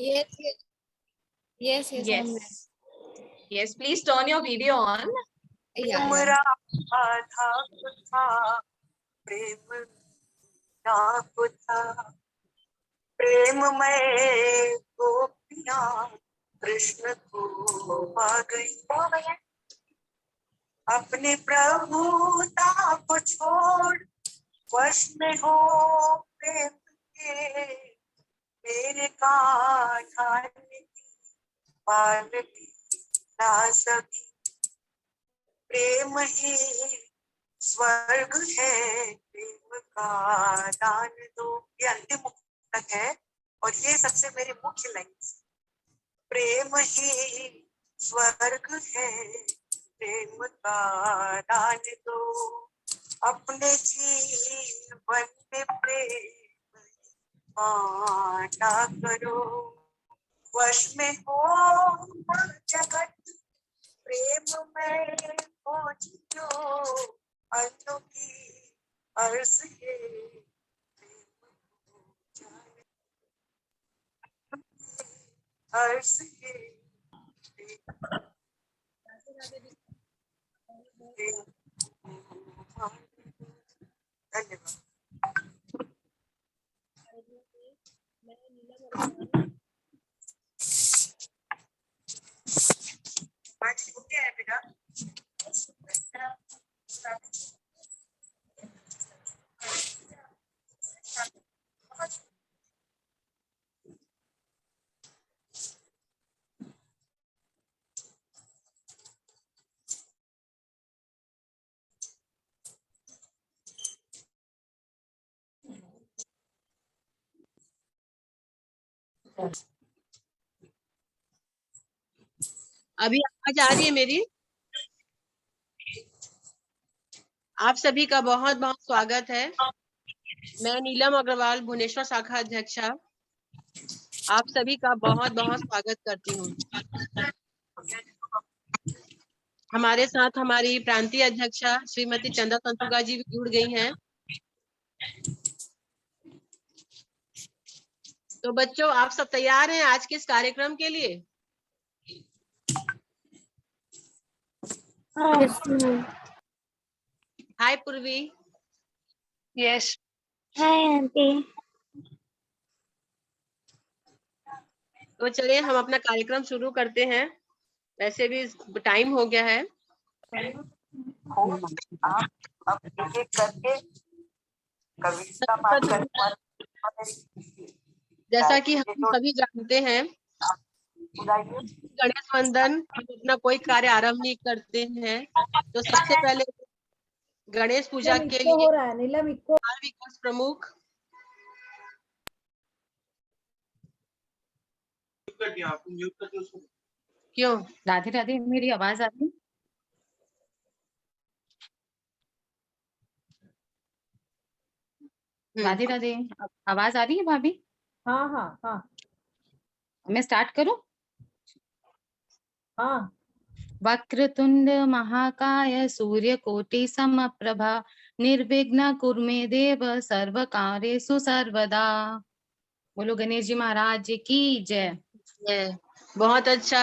Yes, yes, yes, yes, I'm there. Yes. Yes, please turn your video on. Yeah, yeah. तुमरा आधा था प्रेम ना था प्रेम में गोपियां कृष्ण को पा गई अपने प्रभुता को छोड़ वश में हो प्रेम के मेरे कान्हा ने पालती ना सकी प्रेम ही स्वर्ग है प्रेम का दान दो। ये अंतिम मुक्तक है और ये सबसे मेरी मुख्य लाइन। प्रेम ही स्वर्ग है प्रेम का दान दो अपने जीवन में प्रेम बांटा करो वश में हो जगत प्रेम में पहुंचो अन्नों की अर्ज है अर्ज है धन्यवाद। आज छुट्टी है बेटा। अभी आवाज आ रही है मेरी? आप सभी का बहुत बहुत स्वागत है। मैं नीलम अग्रवाल भुवनेश्वर शाखा अध्यक्षा आप सभी का बहुत बहुत स्वागत करती हूँ। हमारे साथ हमारी प्रांतीय अध्यक्षा श्रीमती चंदा तंतुगा जी जुड़ गई हैं। तो बच्चों, आप सब तैयार हैं आज के इस कार्यक्रम के लिए? हाय पूर्वी। Yes. Hi, Auntie. तो चलिए हम अपना कार्यक्रम शुरू करते हैं। वैसे भी टाइम हो गया है। आप अब एक-एक करके कविता पाठ करें। जैसा कि हम सभी जानते हैं, गणेश वंदन हम अपना कोई कार्य आरंभ नहीं करते हैं तो सबसे पहले गणेश पूजा के लिए हो रहा है नीलम इको विकास प्रमुख क्यों? राधे राधे, मेरी आवाज आ रही है? राधे राधे, आवाज आ रही है भाभी? हाँ हाँ हाँ मैं स्टार्ट करूं? हाँ। वक्रतुंड महाकाय सूर्यकोटि समप्रभा निर्विघ्न कुरु मे देव सर्व कार्येषु सर्वदा। बोलो गणेश जी महाराज की जय। बहुत अच्छा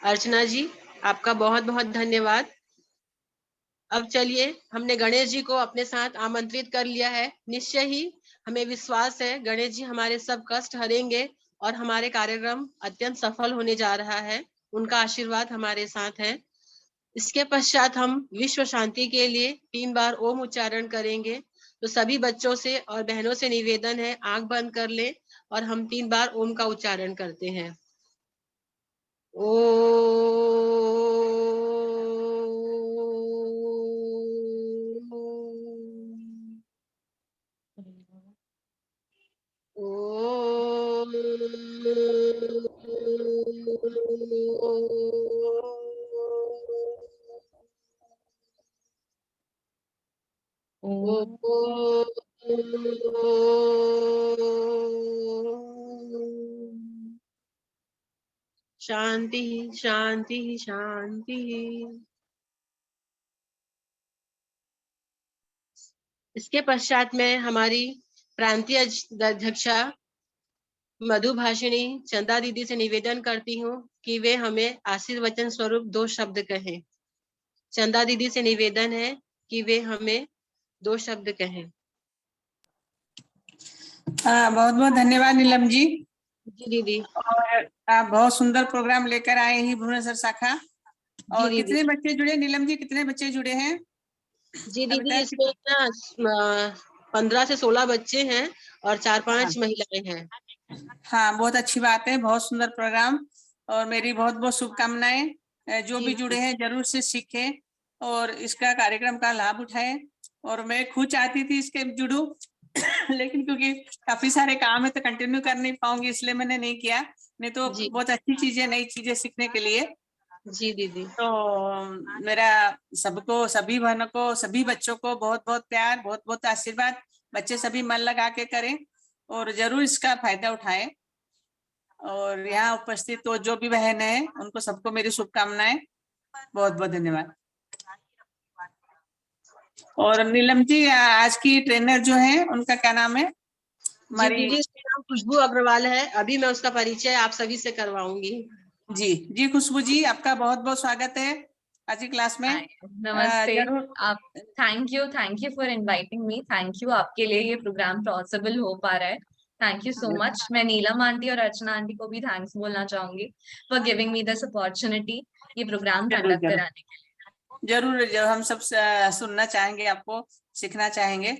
अर्चना जी, आपका बहुत बहुत धन्यवाद। अब चलिए, हमने गणेश जी को अपने साथ आमंत्रित कर लिया है। निश्चय ही हमें विश्वास है गणेश जी हमारे सब कष्ट हरेंगे और हमारे कार्यक्रम अत्यंत सफल होने जा रहा है। उनका आशीर्वाद हमारे साथ है। इसके पश्चात हम विश्व शांति के लिए 3 बार ओम उच्चारण करेंगे। तो सभी बच्चों से और बहनों से निवेदन है, आंख बंद कर लें और हम 3 बार ओम का उच्चारण करते हैं। शांति शांति शांति। इसके पश्चात में हमारी प्रांतीय अध्यक्षा मधुभाषिणी चंदा दीदी से निवेदन करती हूँ कि वे हमें आशीर्वचन स्वरूप 2 शब्द कहें। चंदा दीदी से निवेदन है कि वे हमें 2 शब्द कहें। बहुत बहुत धन्यवाद नीलम जी। जी दीदी। और आप बहुत सुंदर प्रोग्राम लेकर आए हैं भुवनेश्वर शाखा। और जी कितने बच्चे जुड़े नीलम जी, कितने बच्चे जुड़े हैं? जी अभी दीदी, तक इसमें ना 15 से 16 बच्चे हैं और 4-5 महिलाएं हैं। हाँ, बहुत अच्छी बात है, बहुत सुंदर प्रोग्राम। और मेरी बहुत बहुत शुभकामनाएं। जो भी जुड़े हैं जरूर से सीखें और इसका कार्यक्रम का लाभ उठाएं। और मैं खुद चाहती थी इसके जुड़ूं लेकिन क्योंकि काफी सारे काम है तो कंटिन्यू कर नहीं पाऊंगी, इसलिए मैंने नहीं किया। नहीं तो जी। बहुत अच्छी चीजें, नई चीजें सीखने के लिए। जी दीदी। तो मेरा सबको, सभी बहनों को, सभी बच्चों को बहुत बहुत प्यार, बहुत बहुत आशीर्वाद। बच्चे सभी मन लगा के करें और जरूर इसका फायदा उठाएं। और यहाँ उपस्थित तो जो भी बहन है उनको सबको मेरी शुभकामनाएं। बहुत बहुत धन्यवाद। और नीलम जी, आज की ट्रेनर जो है उनका क्या नाम है? जी दीदी, उसका नाम खुशबू अग्रवाल है। अभी मैं उसका परिचय आप सभी से करवाऊंगी। जी जी, खुशबू जी आपका बहुत बहुत स्वागत है आज की क्लास में। नमस्ते। जरूर। आप thank you for inviting me. Thank you, आपके लिए ये प्रोग्राम पॉसिबल हो पा रहा है। Thank you so much. मैं नीलम आंटी और अर्चना आंटी को भी थैंक्स बोलना चाहूंगी for giving me this opportunity ये प्रोग्राम कंडक्ट कराने के लिए। जरूर, जो हम सब सुनना चाहेंगे, आपको सीखना चाहेंगे।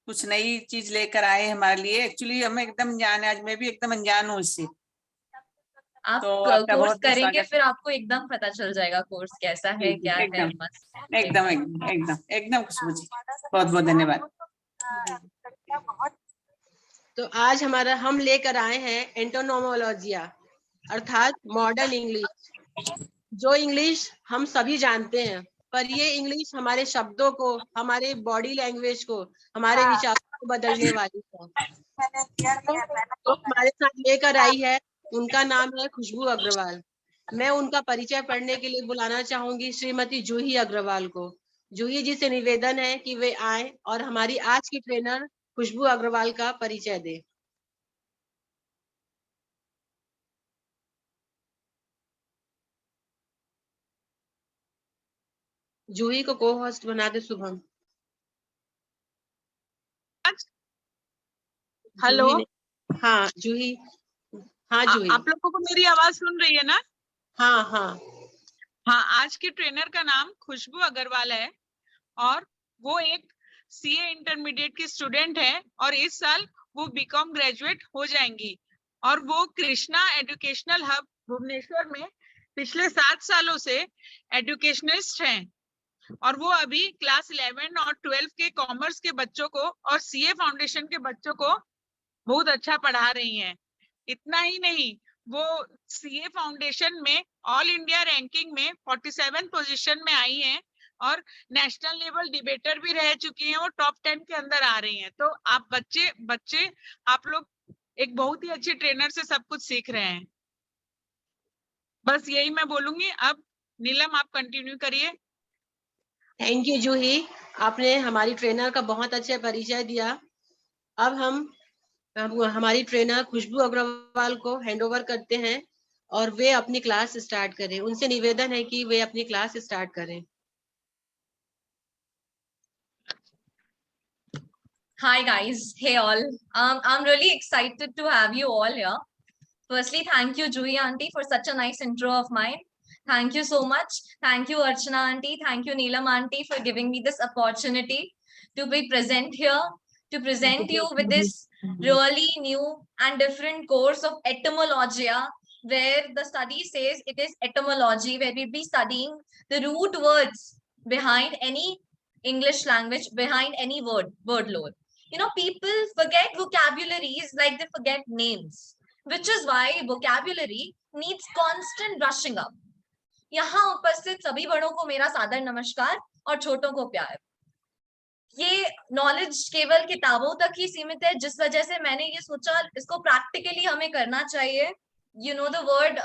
कुछ नई चीज लेकर आए हमारे लिए। एक्चुअली हमें एकदम जान, आज मैं भी एकदम अनजान हूँ इससे। आप तो आपका कोर्स बहुत बहुत करेंगे स्वागत। फिर आपको एकदम पता चल जाएगा कोर्स कैसा है, क्या है। एकदम मस्त एकदम एकदम एकदम एकदम खुशबू जी, बहुत बहुत धन्यवाद। तो आज हम लेकर आए हैं एंटोनोमोलॉजिया, अर्थात मॉडर्न इंग्लिश। जो इंग्लिश हम सभी जानते हैं, पर ये इंग्लिश हमारे शब्दों को, हमारे बॉडी लैंग्वेज को, हमारे विचारों को बदलने वाली है। तो हमारे साथ लेकर आई है, उनका नाम है खुशबू अग्रवाल। मैं उनका परिचय पढ़ने के लिए बुलाना चाहूंगी श्रीमती जूही अग्रवाल को। जूही जी से निवेदन है कि वे आए और हमारी आज की ट्रेनर खुशबू अग्रवाल का परिचय दे। जूही को को होस्ट बना दे शुभम। हेलो। हाँ जूही। हाँ जूही। आप लोगों को मेरी आवाज सुन रही है ना? हाँ हाँ हाँ, आज के ट्रेनर का नाम खुशबू अग्रवाल है और वो एक सीए इंटरमीडिएट की स्टूडेंट है और इस साल वो बीकॉम ग्रेजुएट हो जाएंगी। और वो कृष्णा एजुकेशनल हब भुवनेश्वर में पिछले 7 सालों से एजुकेशनिस्ट हैं और वो अभी क्लास 11 और 12 के कॉमर्स के बच्चों को और सीए फाउंडेशन के बच्चों को बहुत अच्छा पढ़ा रही हैं। इतना ही नहीं, वो सीए फाउंडेशन में ऑल इंडिया रैंकिंग में 47 पोजीशन में आई हैं और नेशनल लेवल डिबेटर भी रह चुकी हैं। वो टॉप 10 के अंदर आ रही हैं। तो आप बच्चे आप लोग एक बहुत ही अच्छी ट्रेनर से सब कुछ सीख रहे हैं। बस यही मैं बोलूंगी। अब नीलम आप कंटिन्यू करिए। थैंक यू जूही, आपने हमारी ट्रेनर का बहुत अच्छा परिचय दिया। अब हम हमारी ट्रेनर खुशबू अग्रवाल को हैंडओवर करते हैं और वे अपनी क्लास स्टार्ट करें। उनसे निवेदन है कि वे अपनी क्लास स्टार्ट करें। Hi guys, hey all. I'm really excited to have you all here. Firstly, thank you, Juhi auntie, for such a nice intro of mine. Thank you so much. Thank you, Archana auntie. Thank you, Neelam auntie, for giving me this opportunity to be present here, to present you with this really new and different course of etymologia, where the study says it is etymology, where we'll be studying the root words behind any English language, behind any word lore. You know, people forget vocabularies like they forget names, which is why vocabulary needs constant brushing up. यहाँ उपस्थित सभी बड़ों को मेरा सादर नमस्कार और छोटों को प्यार। ये नॉलेज केवल किताबों तक ही सीमित है, जिस वजह से मैंने ये सोचा इसको प्रैक्टिकली हमें करना चाहिए। You know the word,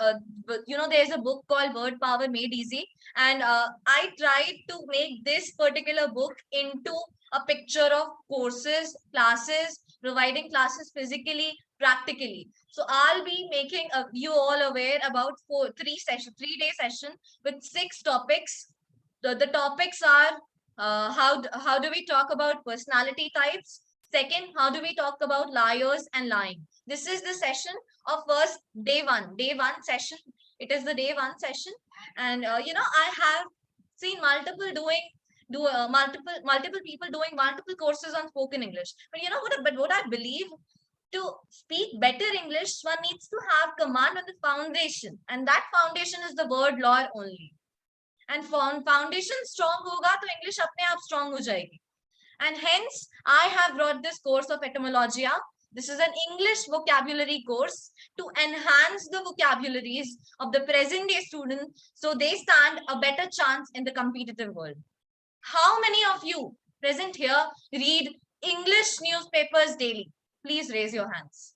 there's a book called Word Power Made Easy, and I tried to make this particular book into a picture of courses, classes, providing classes physically, practically. So I'll be making you all aware about 3-day session with 6 topics. The topics are how do we talk about personality types? Second, how do we talk about liars and lying? This is the session of first day one session. It is the day 1 session, and I have seen multiple people doing multiple courses on spoken English. But you know what? But what I believe, to speak better English, one needs to have command on the foundation, and that foundation is the word law only. And foundation strong hoga to English apne aap strong ho jayegi. And hence I have brought this course of etymologia. This is an English vocabulary course to enhance the vocabularies of the present day student, so they stand a better chance in the competitive world. How many of you present here read English newspapers daily? Please raise your hands.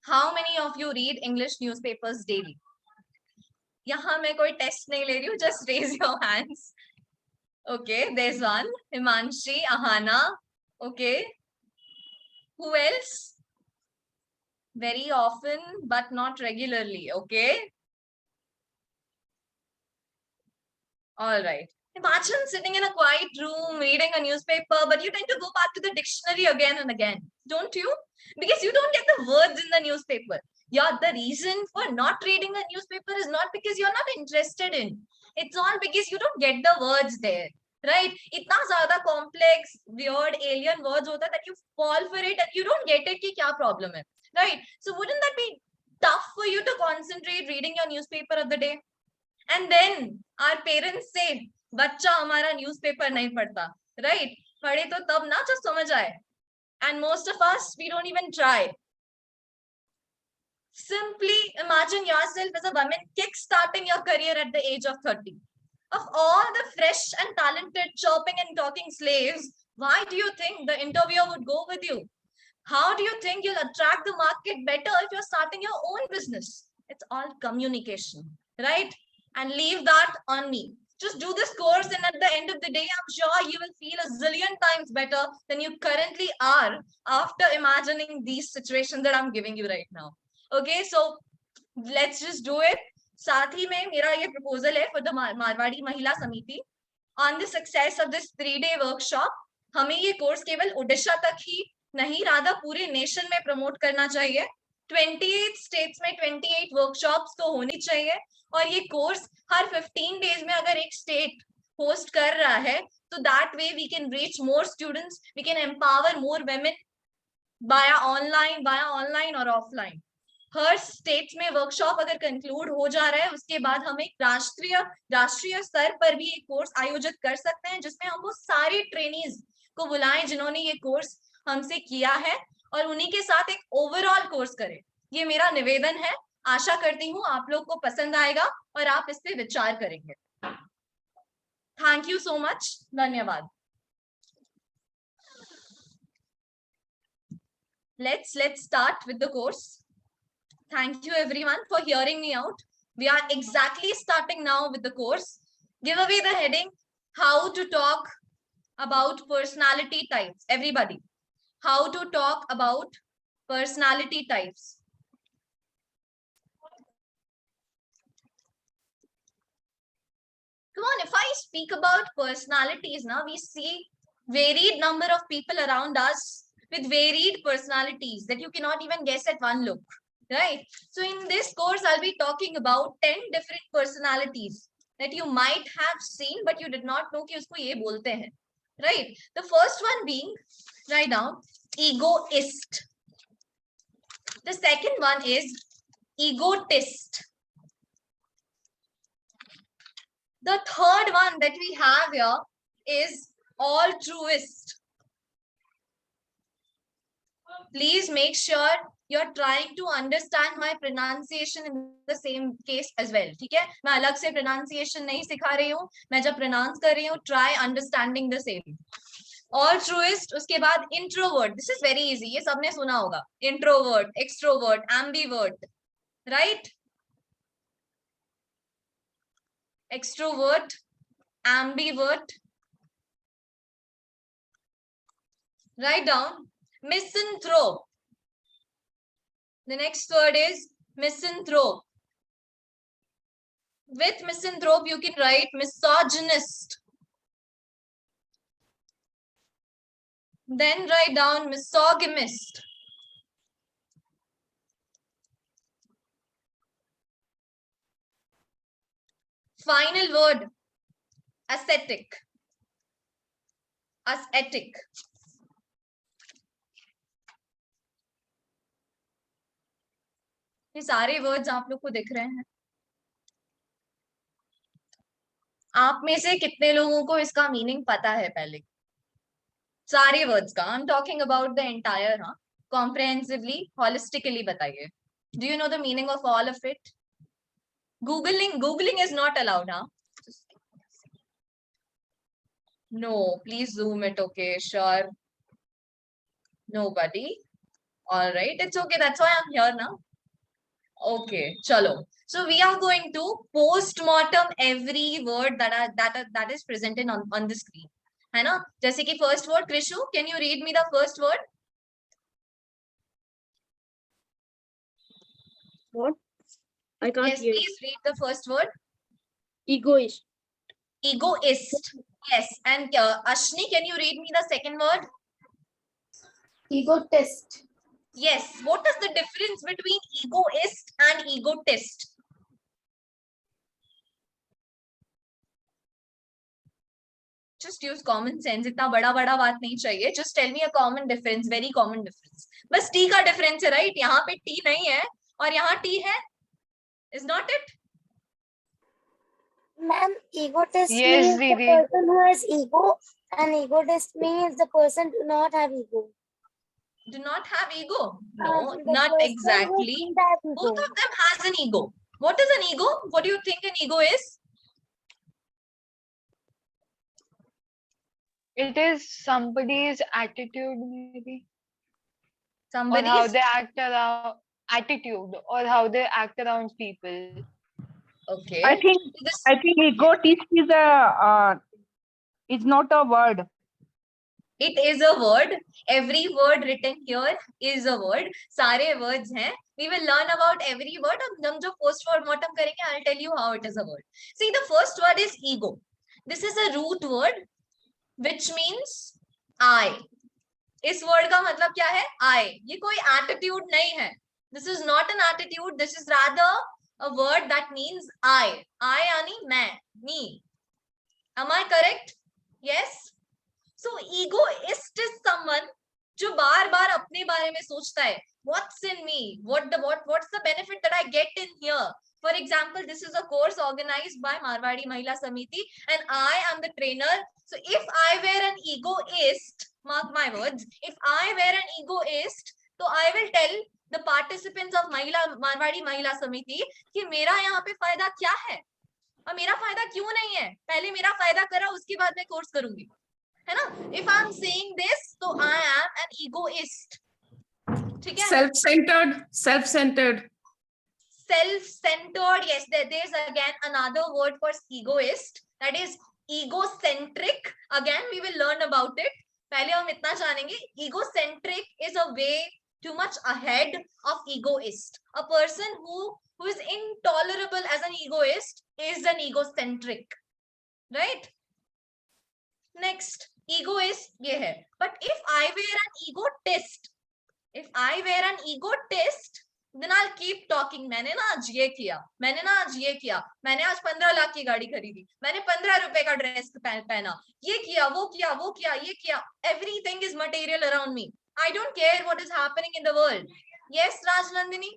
How many of you read English newspapers daily? यहाँ मैं कोई test नहीं ले रही हूँ, just raise your hands. Okay, there's one. Himanshi, Ahana. Okay. Who else? Very often, but not regularly. Okay. All right. Imagine sitting in a quiet room, reading a newspaper, but you tend to go back to the dictionary again and again, don't you? Because you don't get the words in the newspaper. Yeah, the reason for not reading a newspaper is not because you're not interested in. It's all because you don't get the words there, right? Itna zyada complex, weird, alien words hota that you fall for it and you don't get it ki kya problem hai, right? So wouldn't that be tough for you to concentrate reading your newspaper of the day? And then our parents say, बच्चा हमारा newspaper नहीं पढ़ता, right? पढ़े तो तब ना जब समझ आए. And most of us, we don't even try. Simply imagine yourself as a woman kick-starting your career at the age of 30. Of all the fresh and talented chirping and talking slaves, why do you think the interviewer would go with you? How do you think you'll attract the market better if you're starting your own business? It's all communication, right? And leave that on me. Just do this course, and at the end of the day, I'm sure you will feel a zillion times better than you currently are after imagining these situations that I'm giving you right now. Okay, so let's just do it. साथ ही में मेरा ये proposal है for the Marwari महिला समिति on the success of this 3-day workshop. हमें ये course केवल उड़ीसा तक ही नहीं, राधा पूरे nation में promote करना चाहिए. 28 states में 28 workshops तो होनी चाहिए, और ये course हर 15 days में अगर एक state host कर रहा है, तो that way we can reach more students, we can empower more women via online or offline. Her states में वर्कशॉप अगर कंक्लूड हो जा रहा है, उसके बाद हम एक राष्ट्रीय स्तर पर भी एक कोर्स आयोजित कर सकते हैं, जिसमें हम वो सारे ट्रेनीज को बुलाएं जिन्होंने ये कोर्स हमसे किया है, और उन्हीं के साथ एक ओवरऑल कोर्स करें. ये मेरा निवेदन है. आशा करती हूँ आप लोग को पसंद आएगा और आप इस पे विचार करेंगे. Thank you so much. धन्यवाद. Let's start with the course. Thank you everyone for hearing me out. We are exactly starting now with the course. Give away the heading, how to talk about personality types. Everybody, how to talk about personality types. Come on, if I speak about personalities now, we see varied number of people around us with varied personalities that you cannot even guess at one look. Right. So in this course, I'll be talking about 10 different personalities that you might have seen, but you did not know कि उसको ये बोलते हैं. Right. The first one being, write down, egoist. The second one is egotist. The third one that we have here is altruist. Please make sure you're trying to understand my pronunciation in the same case as well. ठीक है? मैं अलग से pronunciation नहीं सिखा रही हूँ. मैं जब pronounce कर रही हूँ, try understanding the same. Altruist, उसके बाद introvert. This is very easy. ये सबने सुना होगा. Introvert, extrovert, ambivert, right? Extrovert, ambivert. Write down misanthrope. The next word is misanthrope. With misanthrope, you can write misogynist. Then write down misogynist. Final word, ascetic. Ascetic. ये सारे words आप लोग को दिख रहे हैं? आप में से कितने लोगों को इसका मीनिंग पता है पहले? सारे वर्ड्स का, I am talking about the entire, हाँ, कॉम्प्रिहेंसिवली, होलिस्टिकली बताइए. Do you know the meaning of all of it? Googling is not allowed, huh? No, please zoom it. Okay, sure. Nobody. All right, it's okay. That's why I'm here now. Okay, chalo. So we are going to post-mortem every word that is presented on the screen. है ना? जैसे कि first word, Krishu, can you read me the first word? What? I can't Yes, hear you. please read the first word. Egoist. Egoist. Yes, and Ashni, can you read me the second word? Egotist. Yes. What is the difference between egoist and egotist? Just use common sense. इतना बड़ा बात नहीं चाहिए. Just tell me a common difference, very common difference. बस T का difference है, right? यहाँ पे T नहीं है और यहाँ T है. Is not it? Ma'am, egotist Yes, means the Didi. person who has ego, and egotist means the person do not have ego. Do not have ego? No, The not person who exactly. think has ego. Both of them has an ego. What is an ego? What do you think an ego is? It is somebody's attitude, maybe. Or Somebody's how they act around, attitude, or how they act around people. okay. I think This, egotist is not a word. it is a word. Every word written here is a word. सारे words हैं. We will learn about every word. हम जो post-mortem करेंगे, I'll tell you how it is a word. See, the first word is ego. This is a root word, which means I. इस word का मतलब क्या है? I. ये कोई attitude नहीं है. This is not an attitude. This is rather a word that means I. I यानी मैं, me. Am I correct? Yes. So egoist is someone जो बार-बार अपने बारे में सोचता है. What's in me? What's the benefit that I get in here? For example, this is a course organized by Marwadi Mahila Samiti, and I am the trainer. So if I were an egoist, mark my words, if I were an egoist, तो I will tell the participants of Marwadi Mahila Samiti कि मेरा यहाँ पे फायदा क्या है और मेरा फायदा क्यों नहीं है. पहले मेरा फायदा करा, उसके बाद मैं कोर्स करूंगी, है ना? If I'm saying this, so I am an egoist. ठीक है? Self-centered. Self-centered. Self-centered. Yes, there's again another word for egoist, that is egocentric. Again, we will learn about it. पहले हम इतना जानेंगे. Egocentric is a way too much ahead of egoist. A person who is intolerable as an egoist is an egocentric, right? Next, egoist ये है. But if I were an egotist, then I'll keep talking. मैंने ना आज ये किया, मैंने ना आज ये किया, मैंने आज 15 लाख की गाड़ी खरीदी, मैंने 15 रुपए का ड्रेस पहना, ये किया, वो किया, वो किया, ये किया. Everything is material around me. I don't care what is happening in the world. Yes, Rajnandini?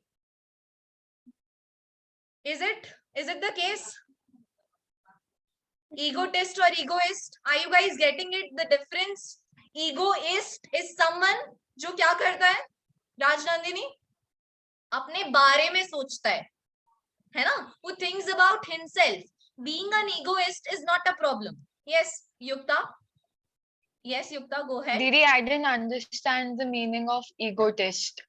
Is it the case? Egotist or egoist? Are you guys getting it? The difference? Egoist is someone जो क्या करता है? राजनंदिनी अपने बारे में सोचता है ना? Who thinks about himself. Being an egoist is not a problem. Yes, Yukta. Yes, Yukta, go ahead. Didi, I didn't understand the meaning of egotist.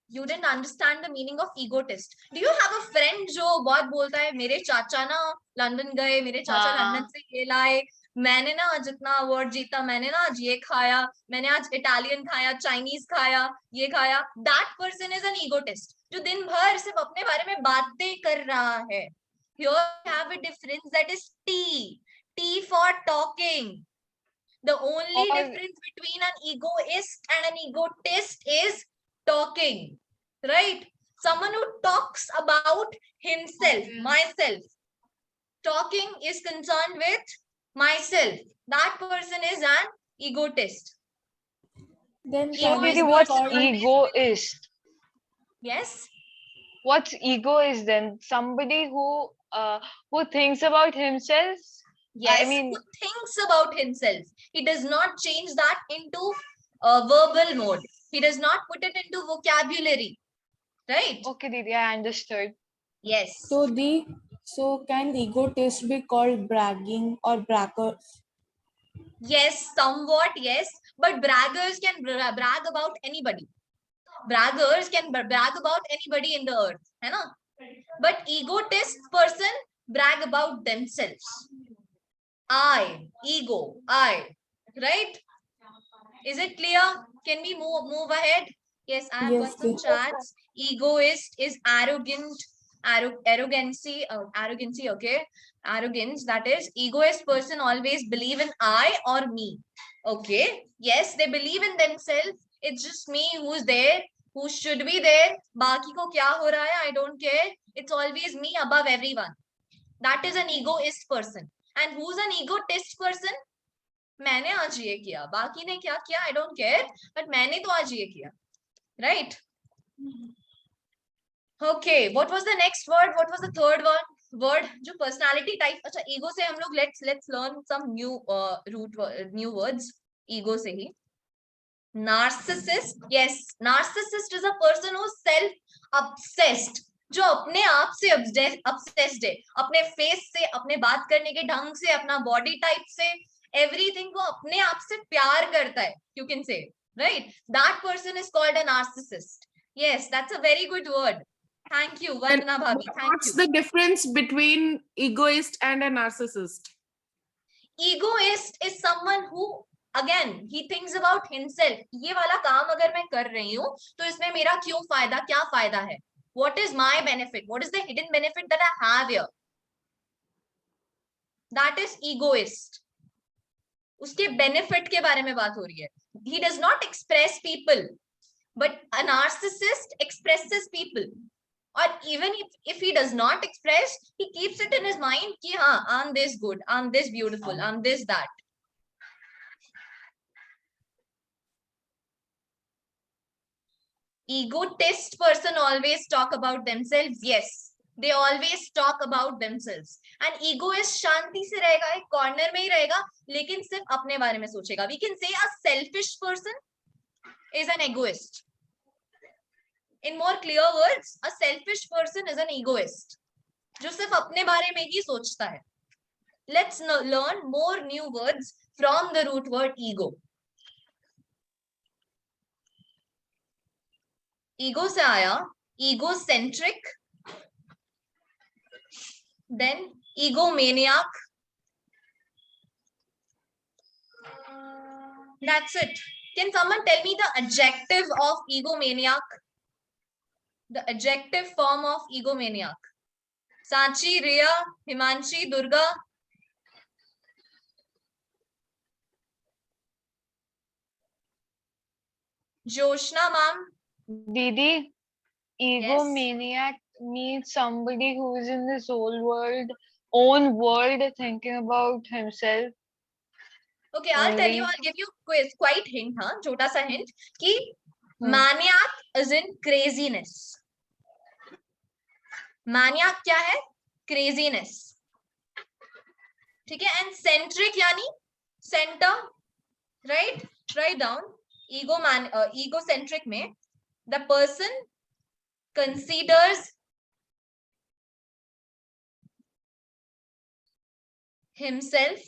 You didn't understand the meaning of egotist. Do you have a friend जो बहुत बोलता है मेरे चाचा ना London गए, मेरे चाचा हाँ. लंदन से ये लाए, मैंने ना आज इतना अवार्ड जीता, मैंने ना आज ये खाया, मैंने आज इटालियन खाया, चाइनीज खाया, ये खाया, that person is an egotist, जो दिन भर सिर्फ अपने बारे में बातें कर रहा है. Here we have a difference, that is T. T for talking. The only Or- difference between an egoist and an egotist is talking, right? Someone who talks about himself, Okay. myself. Talking is concerned with myself. That person is an egotist. Then So, Ego is Didi, what's always- egoist? Yes. What's egoist then? Somebody who thinks about himself? Yes, mean- who thinks about himself. He does not change that into verbal mode. He does not put it into vocabulary. Right? Okay, Didi, I understood. Yes. So can egotist be called bragging or bragger? Yes, somewhat, yes. But braggers can brag about anybody. Braggers can brag about anybody in the earth. है ना? But egotist person brag about themselves. I, ego, I. Right? Is it clear? Can we move ahead? Yes, I have Yes, got some yes. chats. Egoist is arrogant, arrogancy, okay. Arrogance, that is, egoist person always believe in I or me. Okay. Yes, they believe in themselves. It's just me who's there, who should be there. Baki ko kya ho raha hai, I don't care. It's always me above everyone. That is an egoist person. And who's an egotist person? मैंने आज ये किया, बाकी ने क्या किया, I don't care, but मैंने तो आज ये किया. Right? Okay, what was the next word? What was the third word? जो personality type. अच्छा, ego से हम लोग let's learn some new new words. Ego से ही. Narcissist. Yes, narcissist is a person who's self-obsessed. जो अपने आप से obsessed है, अपने face से, अपने बात करने के ढंग से, अपना body type से, everything को अपने आप से प्यार करता है. You can say, right? That person is called a narcissist. Yes, that's a very good word. Thank you, Vandana Bhabhi. Thank What's you. the difference between egoist and a narcissist? Egoist is someone who, again, he thinks about himself. ये वाला काम अगर मैं कर रही हूँ तो इसमें मेरा क्यों फायदा, क्या फायदा है? What is my benefit? What is the hidden benefit that I have here? That is egoist. उसके benefit के बारे में बात हो रही है. He does not express people, but a narcissist expresses people. Or even if he does not express, he keeps it in his mind कि हाँ, I'm this good, I'm this beautiful, I'm this that. Egotist person always talk about themselves. Yes, they always talk about themselves. And egoist शांति से रहेगा, एक corner में ही रहेगा, लेकिन सिर्फ अपने बारे में सोचेगा. We can say a selfish person is an egoist. In more clear words, a selfish person is an egoist, जो सिर्फ अपने बारे में ही सोचता है. Let's learn more new words from the root word ego. Ego से आया egocentric, then egomaniac. That's it. Can someone tell me the adjective of egomaniac? The adjective form of egomaniac. Sanchi, Riya, Himanshi, Durga. Joshna, ma'am. Didi, egomaniac means somebody who is in this own world, thinking about himself. Okay, I'll tell you, Only. I'll give you quite hint, huh? Chota sa hint, कि maniac is in craziness. Maniac क्या है? Craziness. ठीक है? And centric यानी center, right? Write down. Egocentric में the person considers himself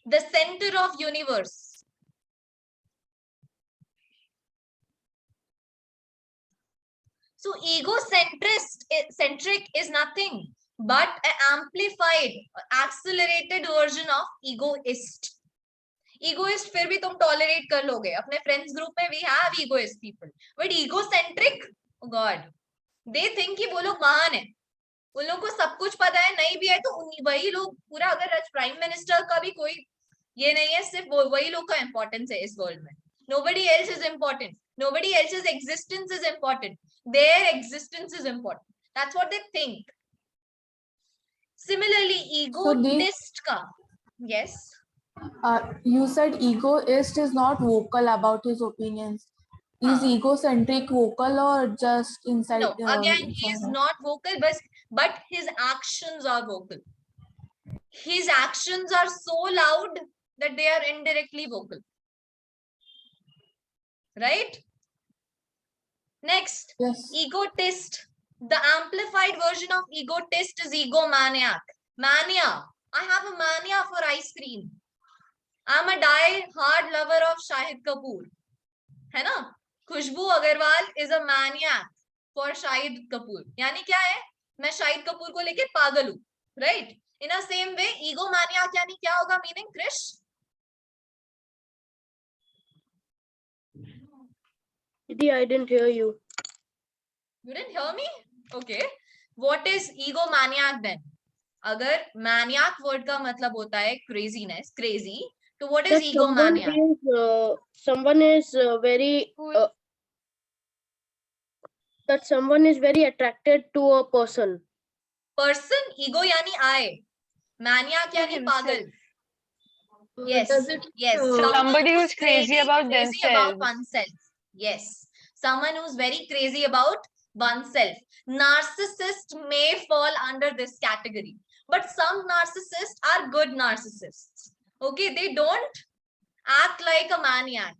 the center of universe. So egocentric is nothing but an amplified, accelerated version of egoist. Egoist फिर भी तुम tolerate कर लोगे. अपने friends group में we have egoist people, but egocentric, oh God, they think कि वो लोग महान है. उन लोगों को सब कुछ पता है, नहीं भी है तो वही लोग पूरा, अगर प्राइम मिनिस्टर का भी कोई ये नहीं है, सिर्फ वही लोग का इंपॉर्टेंस है इस वर्ल्ड में. Nobody else is important. Nobody else's existence is important. Their existence is important. That's what they think. Similarly, egotist ka. Yes. You said egoist is not vocal about his opinions. Is egocentric vocal or just inside? No, again, he is not vocal, but his actions are vocal. His actions are so loud that they are indirectly vocal. Right? Next, yes. Egotist. The amplified version of egotist is egomaniac. Mania. I have a mania for ice cream. I'm a die-hard lover of Shahid Kapoor. है ना? खुशबू Agarwal is a maniac for Shahid Kapoor. यानी क्या है? मैं शाहिद कपूर को लेके पागल हूँ. Right? In a same way, egomaniac यानी क्या होगा meaning, Krish? I didn't hear you. You didn't hear me? Okay. What is egomaniac then? अगर maniac word का मतलब होता है craziness, crazy, तो what is egomaniac? Someone is very that someone is very attracted to a person. Person, ego यानी I. Maniac यानी पागल. Yes. Yes. Somebody who's crazy about crazy themselves. about oneself. Yes. Someone who's very crazy about oneself. Narcissist may fall under this category, but some narcissists are good narcissists. Okay, they don't act like a maniac.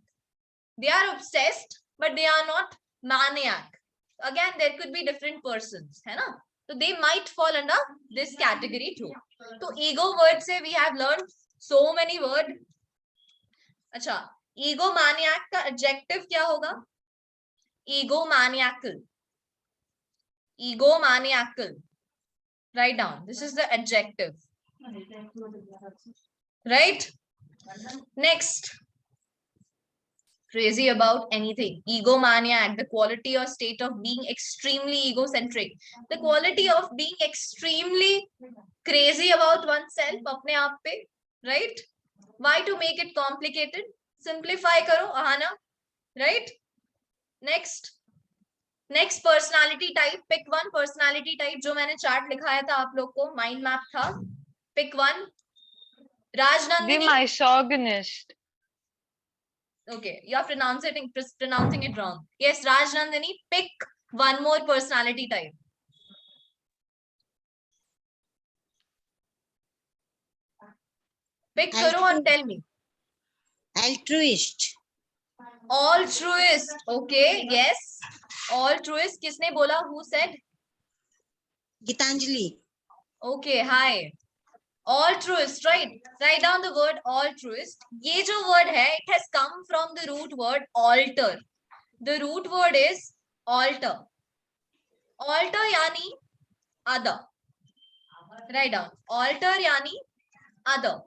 They are obsessed, but they are not maniac. Again, there could be different persons, है ना? So they might fall under this category too. So ego word से we have learned so many words. अच्छा, egomaniac का adjective क्या होगा? Egomaniacal. Egomaniacal. Write down. This is the adjective. Right? Next. Crazy about anything. Egomaniac, the quality or state of being extremely egocentric. The quality of being extremely crazy about oneself, अपने आप पे. Right? Why to make it complicated? Simplify karo, Ahana. Right? Next. Next personality type. Pick one personality type. जो मैंने chart लिखाया था आप लोग को, माइंड मैप था. Pick one. Rajnandini. The misogynist. Okay, you are pronouncing it wrong. Yes, Rajnandini, pick one more personality type. Pick karo and tell me. Altruist. Altruist. Okay, yes. Altruist. किसने बोला? Who said? Gitanjali. Okay, hi. Altruist, right? Write down the word altruist. ये जो word है, it has come from the root word alter. The root word is alter. Alter यानी other. Write down. Alter यानी other.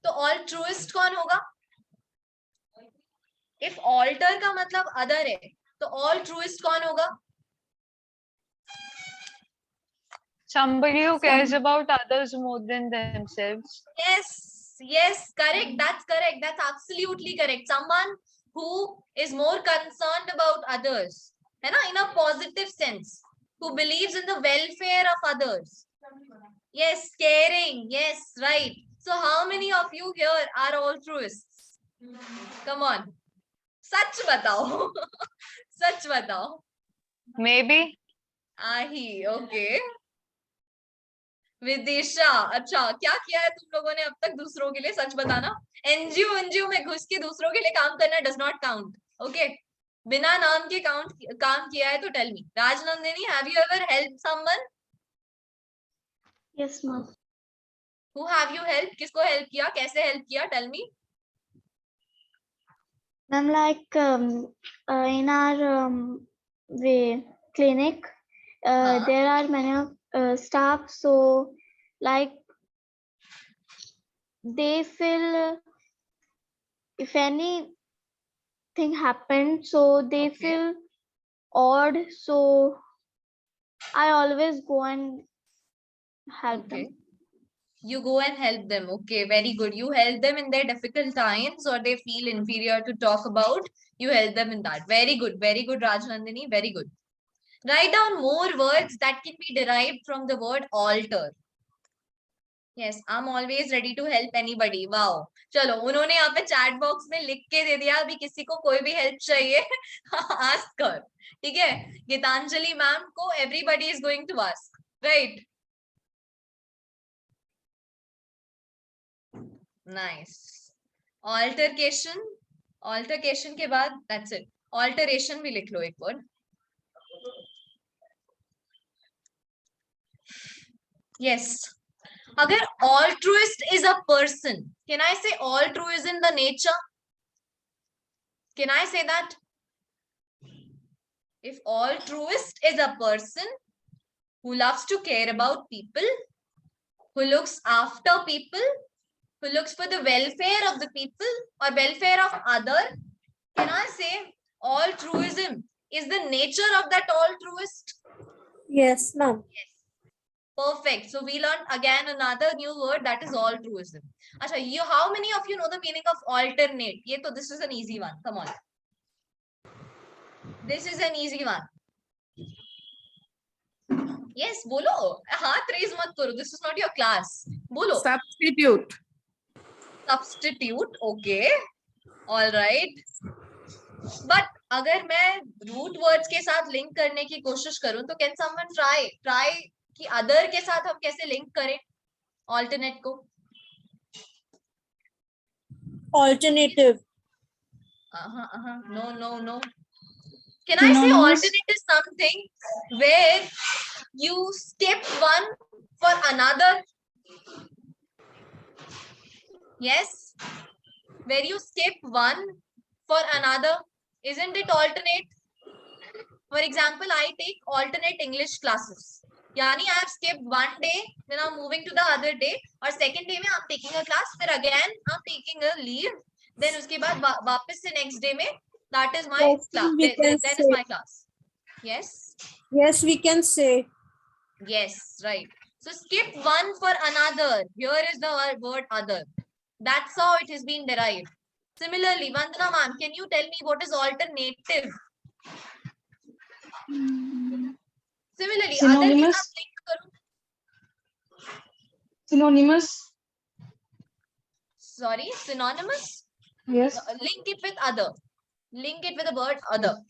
तो altruist कौन होगा? If alter का मतलब other है, तो altruist कौन होगा? Somebody who cares about others more than themselves. Yes, yes, correct. That's correct. That's absolutely correct. Someone who is more concerned about others, है ना? In a positive sense, who believes in the welfare of others. Yes, caring. Yes, right. So how many of you here are altruists? Come on. सच बताओ. सच बताओ. Maybe. आही, okay. Vidisha, अच्छा क्या किया है तुम लोगों ने अब तक दूसरों के लिए? सच बताना. एनजीओ में घुस के दूसरों के लिए काम करना डज नॉट काउंट. ओके, बिना नाम के काम किया है तो tell me. Rajnandini, have you ever help someone? Yes, ma'am. Who have you help? किसको हेल्प किया? कैसे हेल्प किया? Tell me. Ma'am, like in our way, clinic. There are many staff, so like they feel if anything happened, so they feel odd. So I always go and help them. You go and help them. Okay, very good. You help them in their difficult times or they feel inferior to talk about. You help them in that. Very good. Very good, Rajnandini. Very good. Write down more words that can be derived from the word alter. Yes, I'm always ready to help anybody. Wow. चलो, उन्होंने यहाँ पे chat box में लिख के दे दिया, अभी किसी को कोई भी हेल्प चाहिए आस्क कर. ठीक है, गीतांजलि मैम को everybody is going to ask, right? Nice. Altercation के बाद दैट्स इट. ऑल्टरेशन भी लिख लो एक वर्ड. यस. अगर altruist is a person, can I say altruism the nature? Can I say that? If altruist is a person who loves to care about people, who looks after people, who looks for the welfare of the people or welfare of other, can I say altruism is the nature of that altruist? Yes, ma'am. Yes. Perfect. So we learned again another new word, that is altruism. Acha, how many of you know the meaning of alternate? This is an easy one. Come on. This is an easy one. Yes, bolo. Haath raise mat karo. This is not your class. Bolo. Substitute. Substitute. Okay. All right. But अगर मैं root words के साथ link करने की कोशिश करूं तो can someone try कि अदर के साथ हम कैसे लिंक करें ऑल्टरनेट को? Alternative. No. Can I say alternate is something where you skip one for another? Yes, where you skip one for another. Isn't it alternate? For example, I take alternate English classes. Yani I have skipped one day, then I'm moving to the other day, or second day में I'm taking a class, फिर again I'm taking a leave, then उसके बाद वापस से next day में that is my class. Then is my class. Yes. Yes, we can say. Yes, right. So skip one for another. Here is the word other. That's how it has been derived. Similarly, Vandana ma'am, can you tell me what is alternative? Similarly, Synonymous. Synonymous. Sorry, synonymous? Yes. Link it with other. Link it with the word other.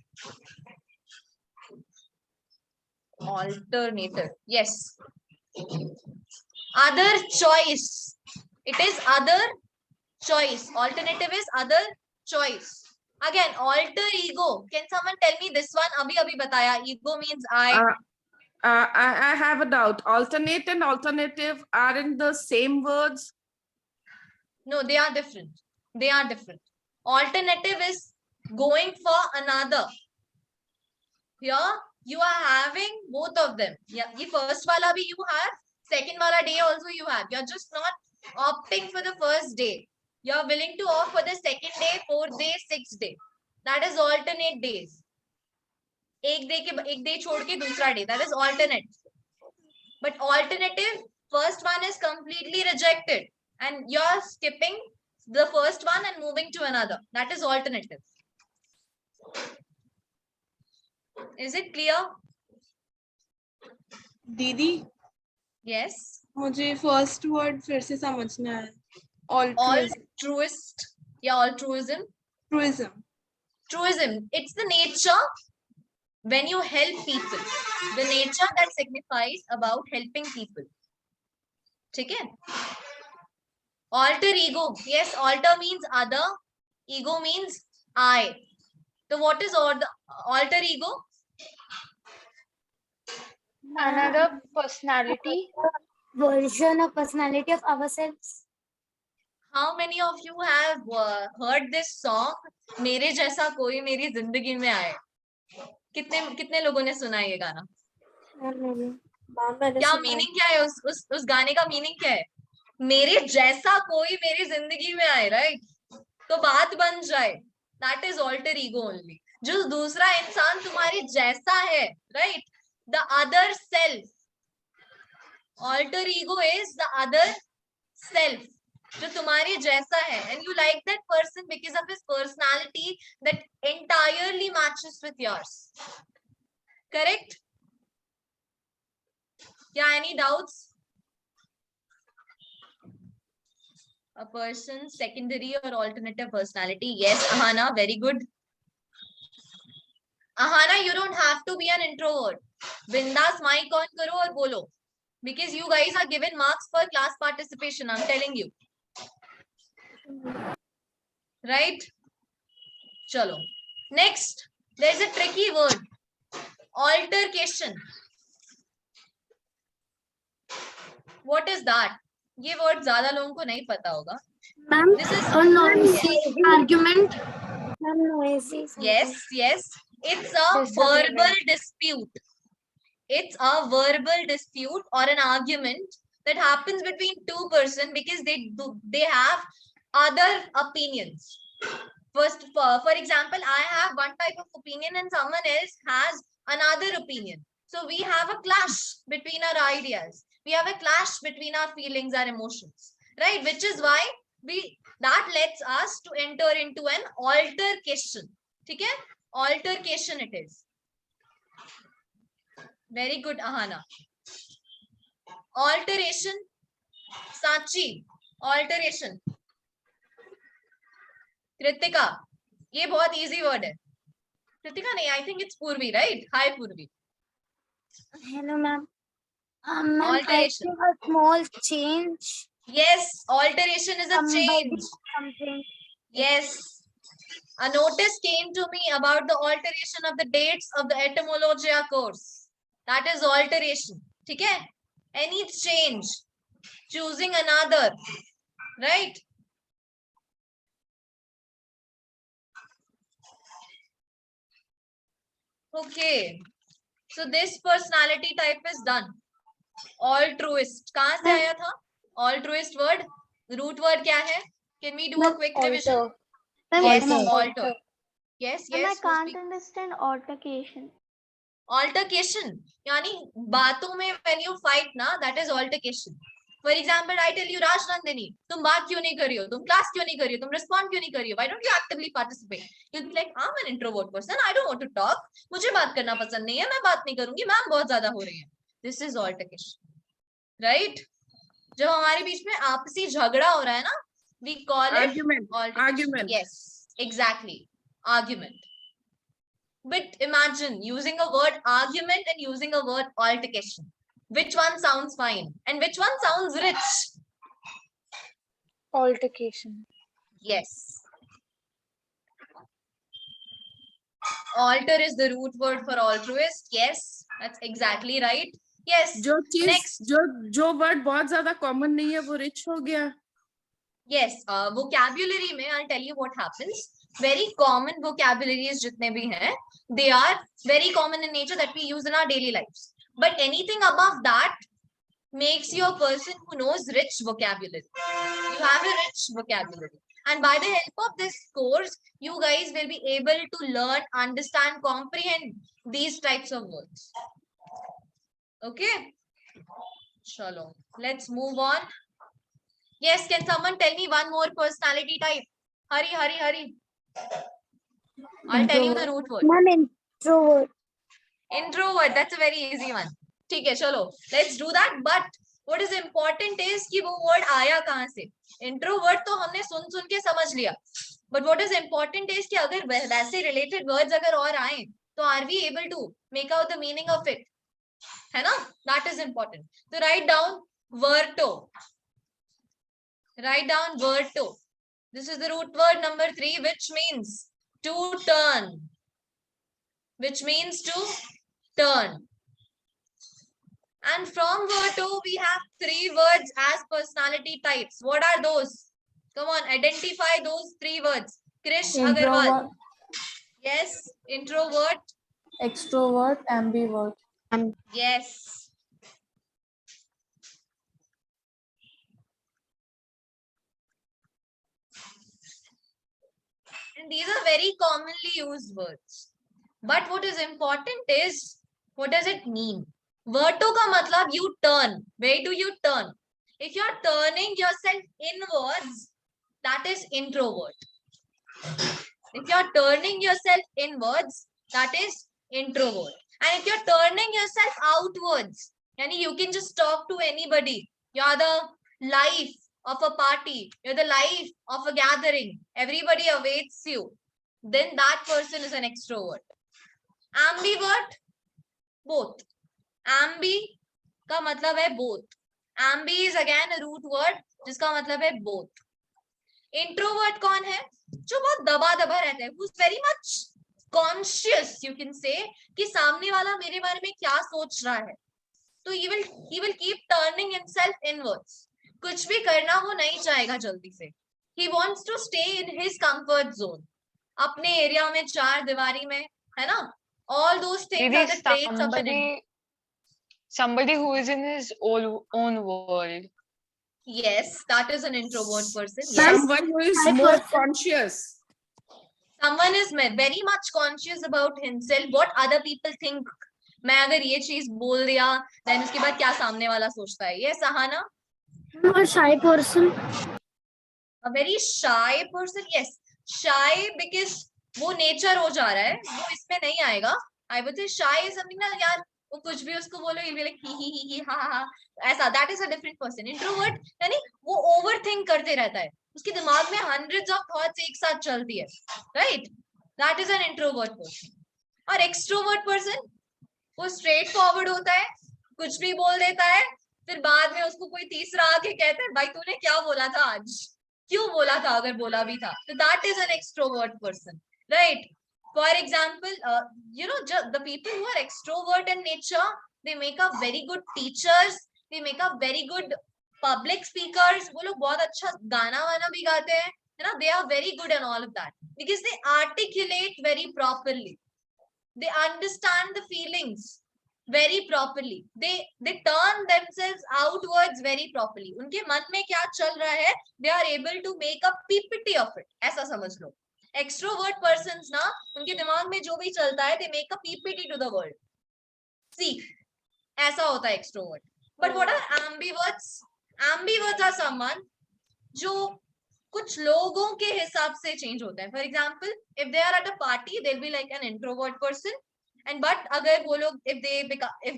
Alternative. Yes. Other choice. It is other choice. Alternative is other choice. Again, alter ego. Can someone tell me this one? Abhi bataya. Ego means I. I have a doubt. Alternate and alternative aren't the same words? No, they are different. They are different. Alternative is going for another. Here, you are having both of them. Yeah, the first wala bhi you have, second wala day also you have. You're just not opting for the first day. You're willing to opt for the second day, fourth day, sixth day. That is alternate days. एक day छोड़ के दूसरा day. That is alternate. But alternative, first one is completely rejected, and you're skipping the first one and moving to another. That is alternative. Is it clear? दीदी Yes. मुझे first word फिर से समझना है. Altruist. Yeah, altruism. Truism. It's the nature when you help people. The nature that signifies about helping people. Okay? Alter ego. Yes, alter means other. Ego means I. So what is alter ego? Another personality. Version of personality of ourselves. How many of you have heard this song? मेरे जैसा कोई मेरी जिंदगी में आए. कितने कितने लोगों ने सुना है ये गाना? मैंने क्या सुना है। मीनिंग क्या है उस गाने का मीनिंग क्या है? मेरे जैसा कोई मेरी जिंदगी में आए, राइट? तो बात बन जाए, that is alter ego only. जो दूसरा इंसान तुम्हारे जैसा है, right, the other self, alter ego is the other self, जो तुम्हारे जैसा है, and you like that person because of his personality that entirely matches with yours, correct? Yeah, any doubts? A person's secondary or alternative personality. Yes, Ahana, very good. Ahana, you don't have to be an introvert. Bindas mic on karo aur bolo. Because you guys are given marks for class participation, I'm telling you. Right? Chalo. Next, there's a tricky word. Altercation. What is that? ये word ज़्यादा लोगों को नहीं पता होगा. Ma'am, This is a noisy argument. Yes, yes. It's a verbal dispute. It's a verbal dispute or an argument that happens between two persons because they have other opinions. First, for example, I have one type of opinion and someone else has another opinion. So we have a clash between our ideas. We have a clash between our feelings, our emotions, right? Which is why that lets us to enter into an altercation. Okay? Altercation it is. Very good, Ahana. Alteration. Sachi. Alteration. Kritika. ये बहुत easy word है. Kritika नहीं, I think it's Purvi, right? Hi, Purvi. Hello, ma'am. Ma'am, I Alteration. think a small change. Yes, alteration is a change. Something. Yes. A notice came to me about the alteration of the dates of the etymologia course. That is alteration. Okay? Any change. Choosing another. Right? Okay. So this personality type is done. Altruist. कहाँ से आया था? Altruist word. Root word क्या है? Can we do a quick revision? Yes, alter. Yes, And I yes. can't understand altercation. Altercation. यानी बातों में when you fight ना, that is altercation. For example, I tell you, Raj Nandini, तुम बात क्यों नहीं कर रही हो? तुम क्लास क्यों नहीं कर रही हो? तुम respond क्यों नहीं कर रही हो? Why don't you actively participate? You'll be like, I'm an introvert person. I don't want to talk. मुझे बात करना पसंद नहीं है. मैं बात नहीं करूंगी. मैम बहुत ज्यादा हो रही है. This is altercation. Right? जब हमारे बीच में आपसी झगड़ा हो रहा है ना, we call it Argument. Argument. Yes, exactly. Argument. But imagine using a word argument and using a word altercation. Which one sounds fine? And which one sounds rich? Altercation. Yes. Alter is the root word for altruist. Yes, that's exactly right. Yes. जो चीज Next. जो word बहुत ज्यादा common नहीं है वो rich हो गया. Yes, vocabulary में I'll tell you what happens. Very common vocabularies जितने भी हैं, they are very common in nature that we use in our daily lives. But anything above that makes you a person who knows rich vocabulary. You have a rich vocabulary. And by the help of this course, you guys will be able to learn, understand, comprehend these types of words. Okay? Chalo. Let's move on. Yes, can someone tell me one more personality type? Hurry, hurry, hurry. I'll tell you the root word. Ma'am, introvert. Introvert, that's a very easy one. ठीक है, चलो. Let's do that. But what is important is कि वो word आया कहाँ से? Introvert तो हमने सुन के समझ लिया. But what is important is कि अगर वैसे related words अगर और आए, तो are we able to make out the meaning of it? है ना? That is important. So write down verto. Write down verto. This is the root word number 3, which means to turn. Which means to turn. And from verto, we have 3 words as personality types. What are those? Come on, identify those 3 words. Krish Agarwal. Yes, introvert. extrovert, ambivert. Yes. And these are very commonly used words. But what is important is, what does it mean? Verto ka matlab you turn. Where do you turn? If you're turning yourself inwards, that is introvert. If you're turning yourself inwards, that is introvert. And if you're turning yourself outwards, yani you can just talk to anybody. You're the life of a party. You're the life of a gathering. Everybody awaits you. Then that person is an extrovert. Ambivert, both. Ambi का मतलब है both. Ambi is again a root word जिसका मतलब है both. Introvert कौन है? जो बहुत दबा दबा रहता है. Who's very much conscious, you can say, कि सामने वाला मेरे बारे में क्या सोच रहा है. तो he will keep turning himself inwards. कुछ भी करना वो नहीं चाहेगा जल्दी से. He wants to stay in his comfort zone. अपने एरिया में चार दीवारी में, है ना? All those things are the traits of an somebody who is in his own world. Yes, that is an introvert person. Yes. Someone who is more conscious. Someone is very much conscious about himself, what other people think. मैं अगर ये चीज बोल दिया, then उसके बाद क्या सामने वाला सोचता है. Yes, Ahana? A shy person. A very shy person. Yes, shy because वो nature हो जा रहा है, वो इसमें नहीं आएगा. I would say shy is something ना यार वो कुछ भी उसको बोलो, he'll be like ही हा हा ऐसा. That is a different person. Introvert यानी वो overthink करते रहता है, उसके दिमाग में hundreds of thoughts एक साथ चलती है, right? That is an introvert person. और extrovert person वो straight forward होता है, कुछ भी बोल देता है, फिर बाद में उसको कोई तीसरा आके कहता है भाई तूने क्या बोला था आज, क्यों बोला था अगर बोला भी था. So that is an extrovert person, right? For example, the people who are extrovert in nature, they make up very good teachers, they make up very good public speakers. वो लोग बहुत अच्छा गाना वाना भी गाते हैं, है ना? They are very good in all of that because they articulate very properly. They understand the feelings very properly. They turn themselves outwards very properly. उनके मन में क्या चल रहा है, they are able to make a PPT of it. ऐसा समझ लो. Extrovert persons ना, उनके दिमाग में जो भी चलता है, they make a PPT to the world. See, ऐसा होता है extrovert. But what are ambiverts? Ambiverts are someone जो कुछ लोगों के हिसाब से change होता है. For example, if they are at a party, they'll be like an introvert person. And but अगर वो लोग if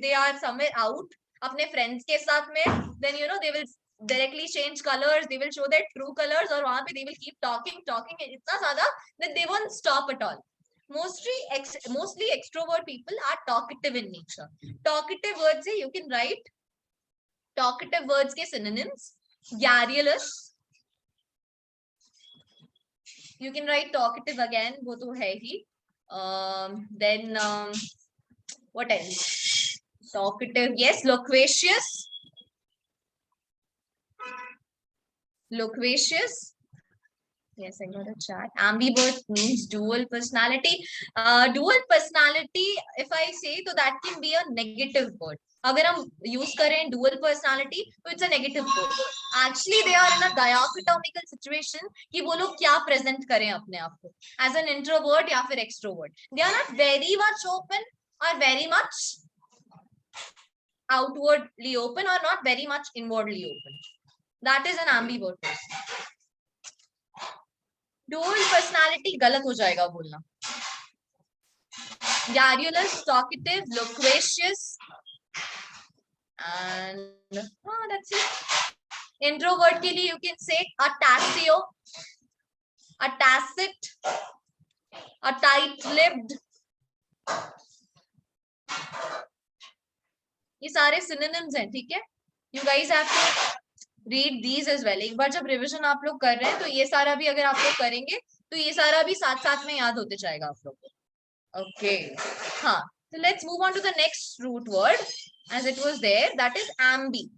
they are somewhere out अपने friends के साथ में, then they will directly change colors, they will show their true colors, और वहां पे they will keep talking इतना ज्यादा that they won't stop at all. Mostly extrovert people are talkative in nature. Talkative words you can write talkative words के synonyms. Garrulous, you can write talkative again, वो तो है ही. Then what else? Talkative, yes. Loquacious. Yes, I got a chat. Ambivert means dual personality. Dual personality, if I say, so that can be a negative word. अगर हम use करें dual personality, तो it's a negative word. Actually, they are in a dichotomical situation कि वो लोग क्या present करें अपने आप को, as an introvert या फिर extrovert. They are not very much open or very much outwardly open or not very much inwardly open. That is an ambivert person. Dual personality गलत हो जाएगा बोलना. Garrulous, talkative, loquacious, and that's it. Introvert के लिए you can say a tacit, a tight-lipped. ये सारे synonyms हैं, ठीक है? You guys have to read these as well. एक बार जब revision आप लोग कर रहे हैं तो ये सारा भी अगर आप लोग करेंगे तो ये सारा भी साथ साथ में याद होते जाएगा आप लोग को. Okay, हाँ. So let's move on to the next root word as it was there. That is ambi.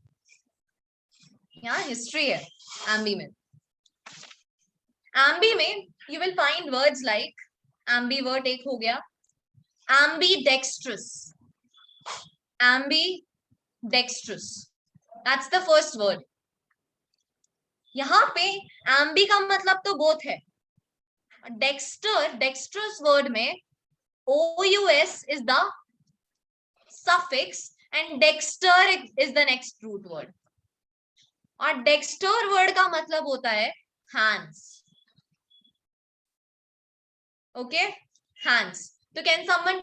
Yeah, history है ambi में. Ambi में you will find words like ambivert एक हो गया, Ambidextrous. Ambidextrous. That's the first word. यहाँ पे ambi का मतलब तो both है. Dextrous word में OUS is the suffix and dexter is the next root word. और dexter word का मतलब होता है hands. Okay, hands. तो can someone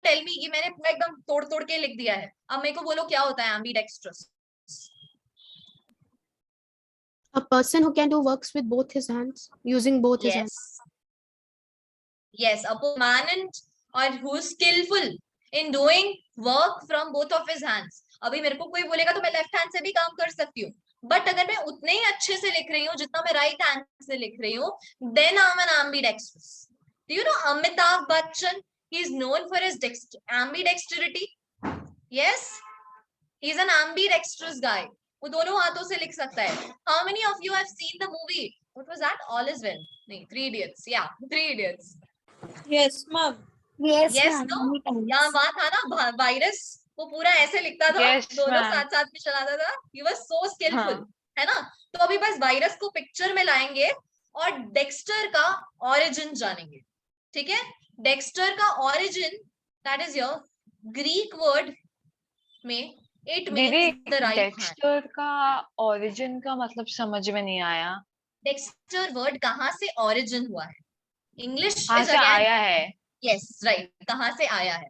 tell me, ये मैंने पूरा एकदम तोड़ के लिख दिया है, अब मेरे को बोलो क्या होता है ambidextrous? A person who can do works with both his hands, using both his hands. Yes, a permanent or who is skillful in doing work from both of his hands. अभी मेरे को कोई बोलेगा तो मैं लेफ्ट हैंड से भी काम कर सकती हूँ, बट अगर मैं उतने ही अच्छे से लिख रही हूँ जितना मैं राइट हैंड से लिख रही हूँ, then I'm an ambidextrous. Do you know Amitabh Bachchan? He is known for his ambidexterity. Yes, he is an ambidextrous guy. वो दोनों हाथों से लिख सकता है. How many of you have seen the movie? What was that? All is well. नहीं, 3 Idiots. Yeah, 3 Idiots. Yes, ma'am. Yes, Yes, ma'am. no. Many times. यहाँ वहाँ था ना वायरस, वो पूरा ऐसे लिखता था, Yes, दोनों ma'am. साथ साथ में चलाता था. He was so skillful, हाँ. है ना? तो अभी बस वायरस को पिक्चर में लाएंगे और डेक्स्टर का origin जानेंगे. ठीक है? डेक्स्टर का origin, that is your Greek word में it means दीदी, the right hand. डेक्स्टर का origin का मतलब समझ में नहीं आया. डेक्स्टर वर्ड कहाँ से origin हुआ है? English कहाँ is से again. आया है? Yes, right. कहाँ से आया है?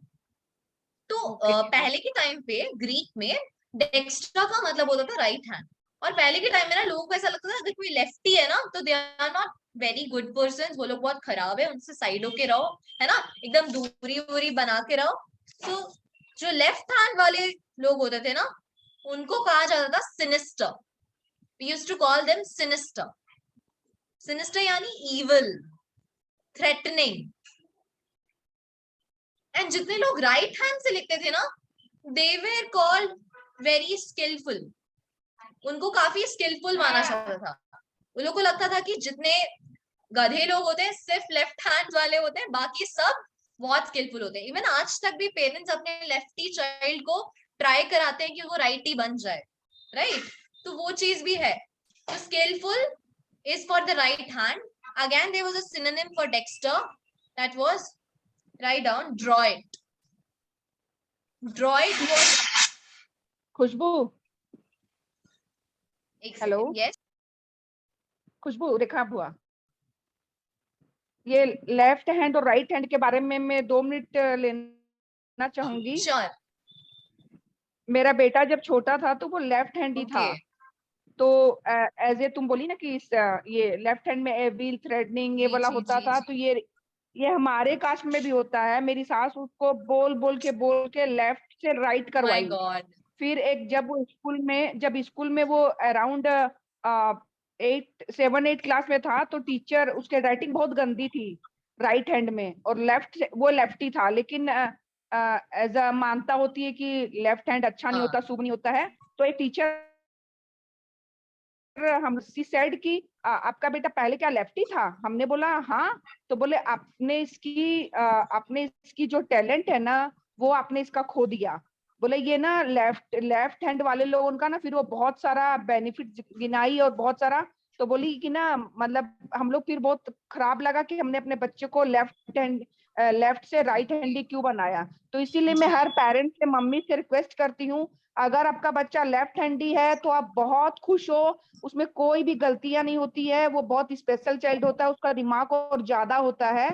तो पहले के टाइम पे ग्रीक में डेक्स्ट्रा का मतलब होता था राइट हैंड, और पहले के टाइम में ना लोगों को ऐसा लगता था अगर कोई लेफ्टी है ना तो they are not very good person, वो लोग बहुत खराब है, उनसे साइड होके रहो, है ना, एकदम दूरी बना के रहो. तो जो लेफ्ट हैंड वाले लोग होते थे ना उनको कहा जाता था sinister. We used to call them sinister. Sinister यानी इविल, थ्रेटनिंग. एंड जितने लोग राइट हैंड से लिखते थे ना they were called very skilful. उनको काफी स्किलफुल माना जाता था. उन लोगों को लगता था कि जितने गधे लोग होते हैं सिर्फ लेफ्ट हैंड वाले होते हैं, बाकी सब बहुत स्किलफुल होते हैं. इवन आज तक भी पेरेंट्स अपने लेफ्टी चाइल्ड को ट्राई कराते हैं कि वो राइटी बन जाए, राइट? तो वो चीज भी है. तो skilful is for the right hand. Again there was a synonym for dexter, that was, write down, droid. Droid was Khushboo. Hello. Yes. Khushboo, Rekha बुआ. ये लेफ्ट हैंड और राइट हैंड के बारे में मैं 2 मिनट लेना चाहूंगी. Sure. मेरा बेटा जब छोटा था तो वो लेफ्ट हैंड ही था. तो एज ए तुम बोली ना कि ये लेफ्ट हैंड में एविल, थ्रेटनिंग ये वाला होता था, तो ये हमारे कास्ट में भी होता है. मेरी सास उसको बोल के लेफ्ट से राइट करवाई. फिर एक जब स्कूल में वो अराउंड 7-8 क्लास में था तो टीचर, उसके राइटिंग बहुत गंदी थी राइट हैंड में, और वो लेफ्टी था, लेकिन एज अ मानता होती है कि लेफ्ट हैंड अच्छा नहीं होता, शुभ नहीं होता है. तो एक टीचर हम सेड कि आपका बेटा पहले क्या लेफ्टी था? हमने बोला हाँ. तो बोले आपने इसकी जो टैलेंट है ना वो आपने इसका खो दिया. बोले ये ना लेफ्ट हैंड वाले लोगों का ना फिर वो बहुत सारा बेनिफिट गिनाई और बहुत सारा. तो बोली कि ना मतलब हम लोग फिर बहुत खराब लगा कि हमने अपने बच्चे को लेफ्ट से राइट हैंडी क्यों बनाया. तो इसीलिए मैं हर पेरेंट से, मम्मी से रिक्वेस्ट करती हूँ, अगर आपका बच्चा लेफ्ट हैंडी है तो आप बहुत खुश हो, उसमें कोई भी गलतियां नहीं होती है, वो बहुत स्पेशल चाइल्ड होता है, उसका दिमाग और ज्यादा होता है.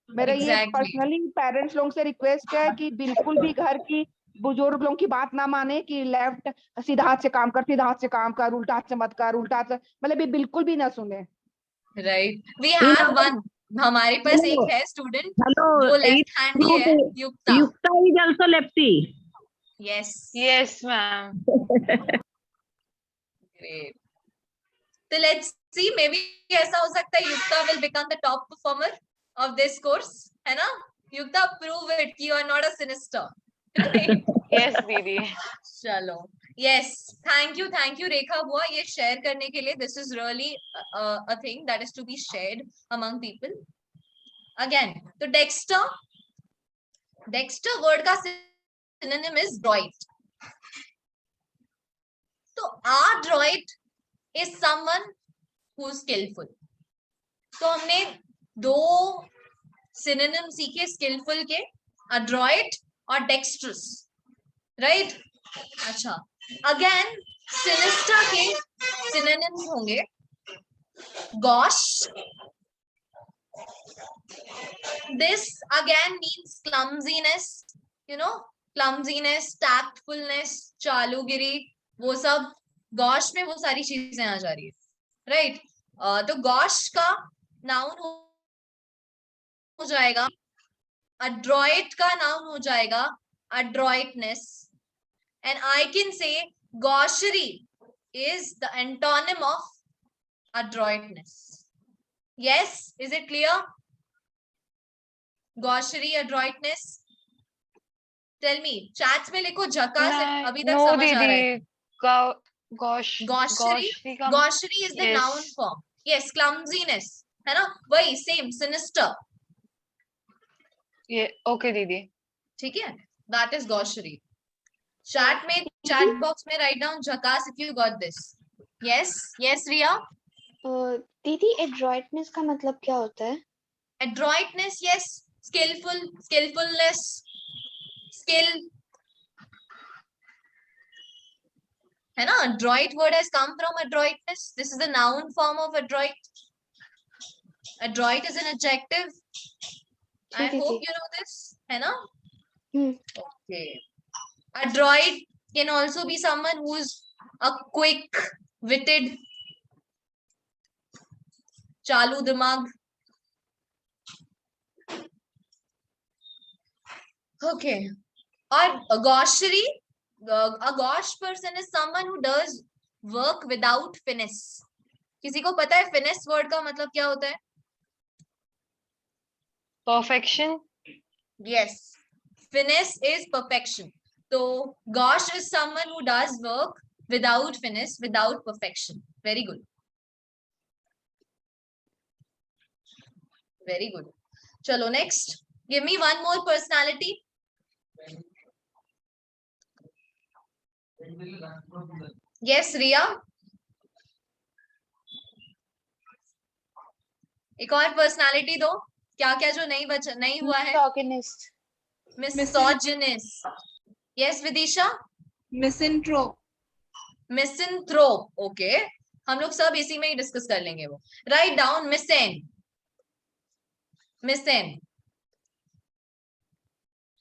मेरा ये पर्सनली पेरेंट्स लोगों से रिक्वेस्ट है कि बिल्कुल भी घर की बुजुर्ग लोगों की बात ना माने कि लेफ्ट सीधा हाथ से काम कर, सीधा हाथ से काम कर, उल्टा हाथ से मत कर, उल्टा हाथ से, मतलब ये बिल्कुल भी ना सुने. राइट. वी हैव वन, हमारे पास एक है स्टूडेंट, वो लेफ्ट हैंडी है, Yukta. Yukta is also lefty. Yes, ma'am. Great. So let's see, maybe ऐसा हो सकता है युक्ता will become the top performer of this course, है ना? युक्ता, prove it कि you are not a sinister. Yes, दीदी. चलो. Yes, thank you रेखा बुआ ये शेयर करने के लिए. This is really a thing that is to be shared among people. Again, तो डेक्स्टर Dexter word का synonym is adroit. तो adroit is someone who is skillful. तो हमने दो synonym सीखे skillful के, adroit और dexterous, right? अच्छा, again sinister के synonyms होंगे gauche. This again means clumsiness, you know, clumsiness, tactfulness, चालूगिरी, वो सब गॉश में वो सारी चीजें आ जा रही है, राइट? तो गॉश का नाउन हो जाएगा, adroit का नाउन हो जाएगा adroitness, and I can say gaucherie is the antonym of adroitness. Yes, is it clear? Gaucherie, adroitness. Tell me, chats में लिखो झकास, अभी तक No, समझ आ रहा है? दीदी, Gaucherie, gaucherie is the Yes. noun form. Yes, clumsiness, है ना? वही same, sinister. ये okay दीदी. ठीक है? That is gaucherie. Chat में, chat box में write down झकास if you got this. Yes, yes, Riya. दीदी adroitness का मतलब क्या होता है? Adroitness, yes, skillful, skillfulness, skill, है ना? Adroit word has come from adroitness. This is the noun form of adroit. Adroit is an adjective. I hope you know this, है ना? Okay. Adroit can also be someone who is a quick-witted, चालू दिमाग. Okay. Or a gaucherie, a gauche person is someone who does work without finesse. किसी को पता है finesse word का मतलब क्या होता है? Perfection. Yes, finesse is perfection. So gauche is someone who does work without finesse, without perfection. Very good. Very good. Chalo, next. Give me one more personality. Yes, Riya. एक और personality दो. क्या क्या जो नहीं हुआ है? Misogynist. Misogynist. Yes, Vidisha. Misanthrope. Misanthrope. Okay. हम लोग सब इसी में ही डिस्कस कर लेंगे वो. Write down misan. Misan.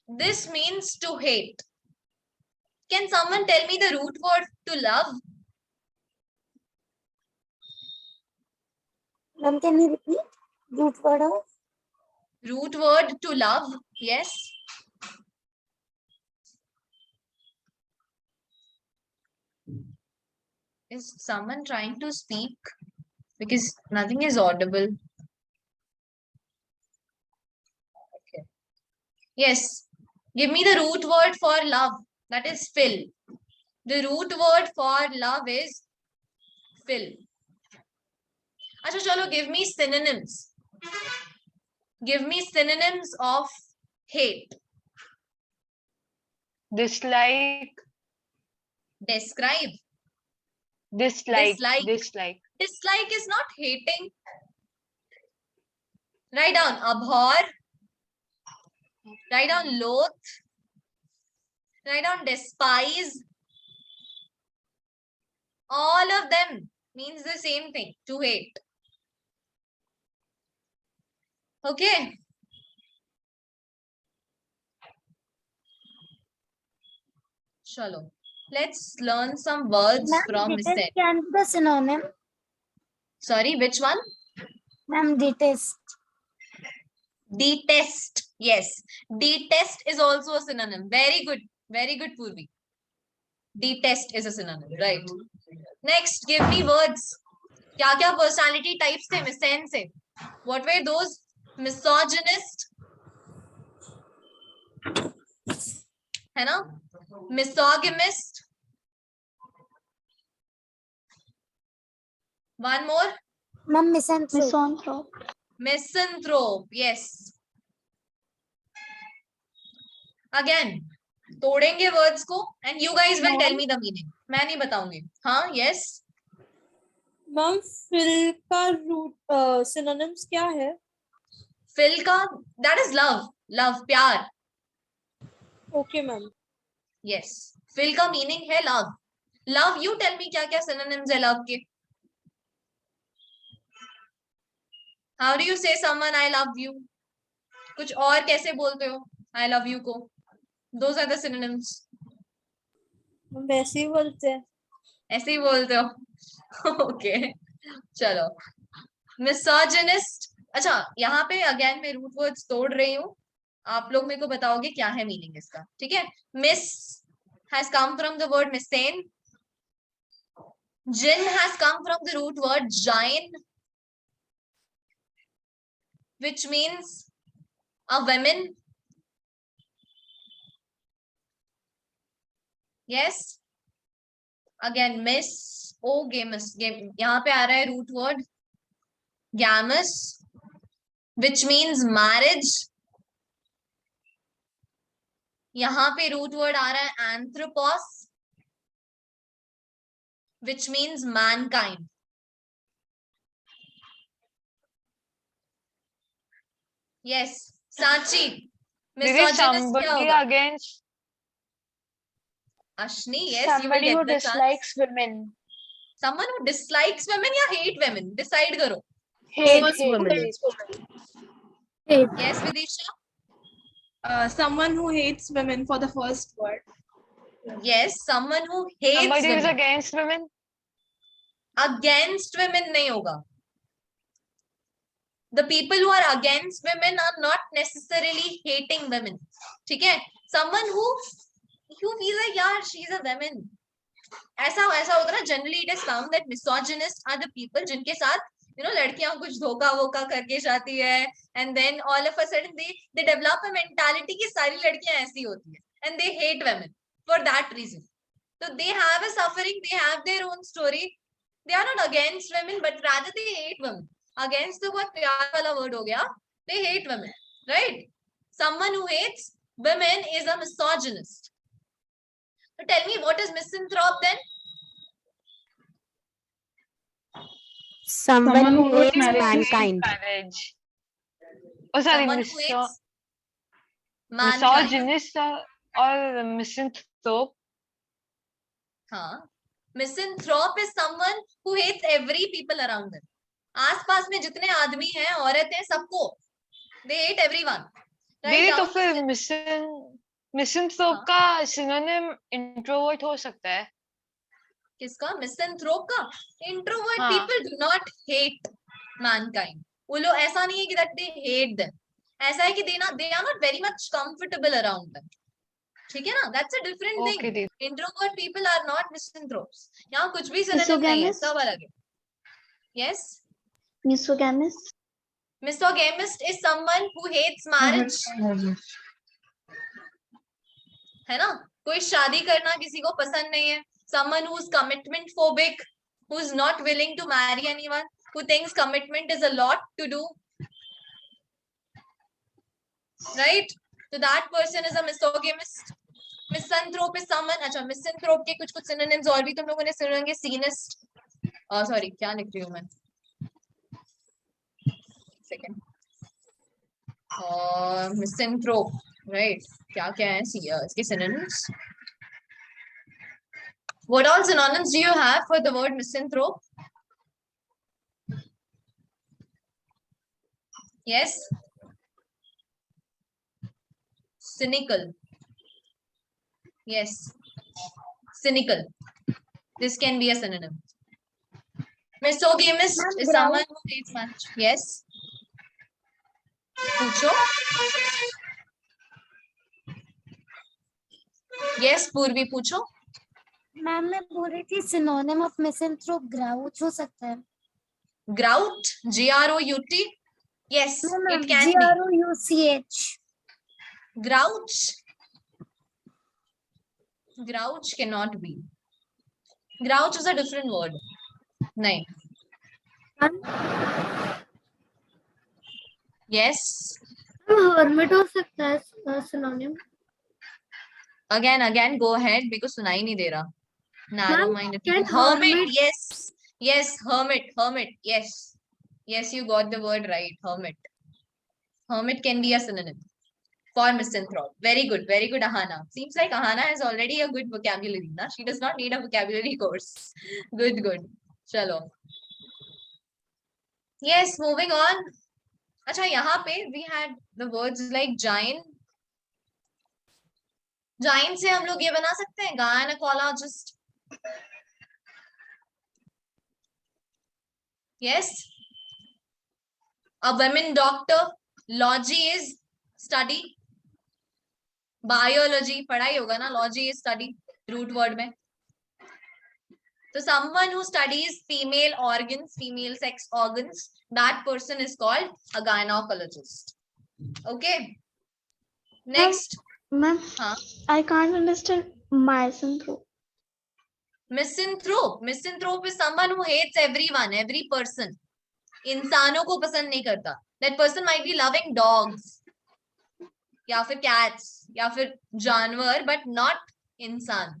This means to hate. Can someone tell me the root word to love? Ma'am, can you repeat? Root word of? Root word to love. Yes. Is someone trying to speak? Because nothing is audible. Okay. Yes. Give me the root word for love. That is fill. The root word for love is fill. Acha, chalo, give me synonyms. Give me synonyms of hate. Dislike. Describe. Dislike. Dislike. Dislike. Dislike is not hating. Write down abhor. Write down loathe. Write down despise. All of them means the same thing, to hate. Okay. Chalo. Let's learn some words from Ma'am, Sen. detest can be the synonym. Sorry, which one? Ma'am, detest. Detest. Yes. Detest is also a synonym. Very good. Very good, Purvi. Detest is a synonym. Right. Next, give me words. क्या personality types थे Misan से? What were those? Misogynist. है ना? Misogynist. One more. Ma'am, misanthrope. Misanthrope. Misanthrope. Yes. Again तोड़ेंगे words को and you guys will tell me the meaning. मैं नहीं बताऊंगी. हाँ, यस मैम फिल का रूट सिनोनिम्स क्या है? फिल का दैट इज लव. लव, प्यार. Okay ma'am. यस, फिल का मीनिंग है love. Love, you tell me क्या क्या सिनोनिम्स है लव के. How do you say someone I love you? कुछ और कैसे बोलते हो आई लव यू को? Those are the synonyms. वैसे ही बोलते हैं. ऐसे ही बोलते हो. ओके चलो. मिसोजिनिस्ट. अच्छा, यहाँ पे अगेन मैं रूट वर्ड्स तोड़ रही हूँ. आप लोग मेरे को बताओगे क्या है मीनिंग इसका. ठीक है. Miss has come from the word mistain. Jinn has come from the root word jain, which means a woman. Yes. Again, miss. Oh, gamus. यहाँ पे आ रहा है root word gamus, which means marriage. यहाँ पे रूट वर्ड आ रहा है anthropos, which means mankind. Yes, Sachi. Misogynist क्या somebody होगा? against Ashni, yes, you will Somebody get who the chance. dislikes women. Someone who dislikes women या hate women? Decide करो. Hates women. Yes, Vidisha. Someone who hates women for the first word. Yes, someone who hates somebody who is women. against women. Against women नहीं होगा. The people who are against women are not necessarily hating women. ठीक है? Someone who feels like यार she is a woman. ऐसा होता ना. Generally it is found that misogynists are the people जिनके साथ लड़कियां कुछ धोखा वोखा करके जाती है and then all of a sudden they develop a mentality कि सारी लड़कियां ऐसी होती है and they hate women for that reason. So they have a suffering, they have their own story. They are not against women but rather they hate women. Against तो बहुत प्यार वाला word हो गया. They hate women, right? Someone who hates women is a misogynist. So tell me, what is misanthrope then? Someone who hates Who hates mankind. marriage. Oh, sorry, Someone who hates mankind. misogynist or misanthrope. हाँ. Misanthrope is someone who hates every people around them. आसपास में जितने आदमी हैं, औरत हैं, सबको. They hate everyone. दीदी तो down to फिर misanthrope का synonym introvert हो सकता है. किसका? मिसैंथ्रोप का? इंट्रोवर्ट हाँ. People do not hate Mankind. वो लोग ऐसा नहीं है कि दैट दे हेट देम. ऐसा है कि they are not very much comfortable around them. ठीक है ना? That's a different thing. Introvert people are not misanthropes. यहाँ कुछ भी सिनोनिम नहीं है, सब अलग है. Yes. Misogynist. Misogamist is someone who hates marriage. है ना? कोई शादी करना किसी को पसंद नहीं है. Someone who's commitment phobic, who's not willing to marry anyone, who thinks commitment is a lot to do, right? So that person is a misogynist. Misanthrope is someone. अच्छा, misanthrope के कुछ synonyms और भी तुम लोगों ने सुने होंगे. Cynist. Sorry, क्या लिख रही हूँ मैं? Second. Misanthrope, right? क्या है इसके synonyms? What all synonyms do you have for the word misanthrope? Yes. Cynical. Yes. Cynical. This can be a synonym. Misogynist is someone who hates much. Yes. पूछो. Yes, पूर्वी पूछो. Ma'am मैं बोल रही थी सिनोनिम ऑफ मिसैंथ्रोप ग्राउच हो सकता है. Grout, Grout. Yes, it can be. Grouch. Grouch. Grouch cannot be. Grouch is a different word. नहीं. Yes. hermit हो सकता है सिनोनिम. Again, go ahead. मेरे को सुनाई नहीं दे रहा. Narrow-minded people. can Hermit, hermit- yes, hermit, yes, you got the word right, hermit. Hermit can be a synonym for misanthrope. Very good, Ahana. Seems like Ahana has already a good vocabulary, na? She does not need a vocabulary course. Good. Chalo. Yes, moving on. Acha, यहाँ पे we had the words like giant. Giant से हम लोग ये बना सकते हैं, gynecologist. Yes. A women doctor. Logy is study. Biology पढ़ाई होगा ना. Logy is study. Root word में. So someone who studies female organs, female sex organs, that person is called a gynecologist. Okay. Next. Ma'am, हाँ. I can't understand misanthrope. Misanthrope is someone who hates everyone, every person. इंसानों को पसंद नहीं करता. That person might be loving dogs, या फिर cats, या फिर जानवर, but not इंसान.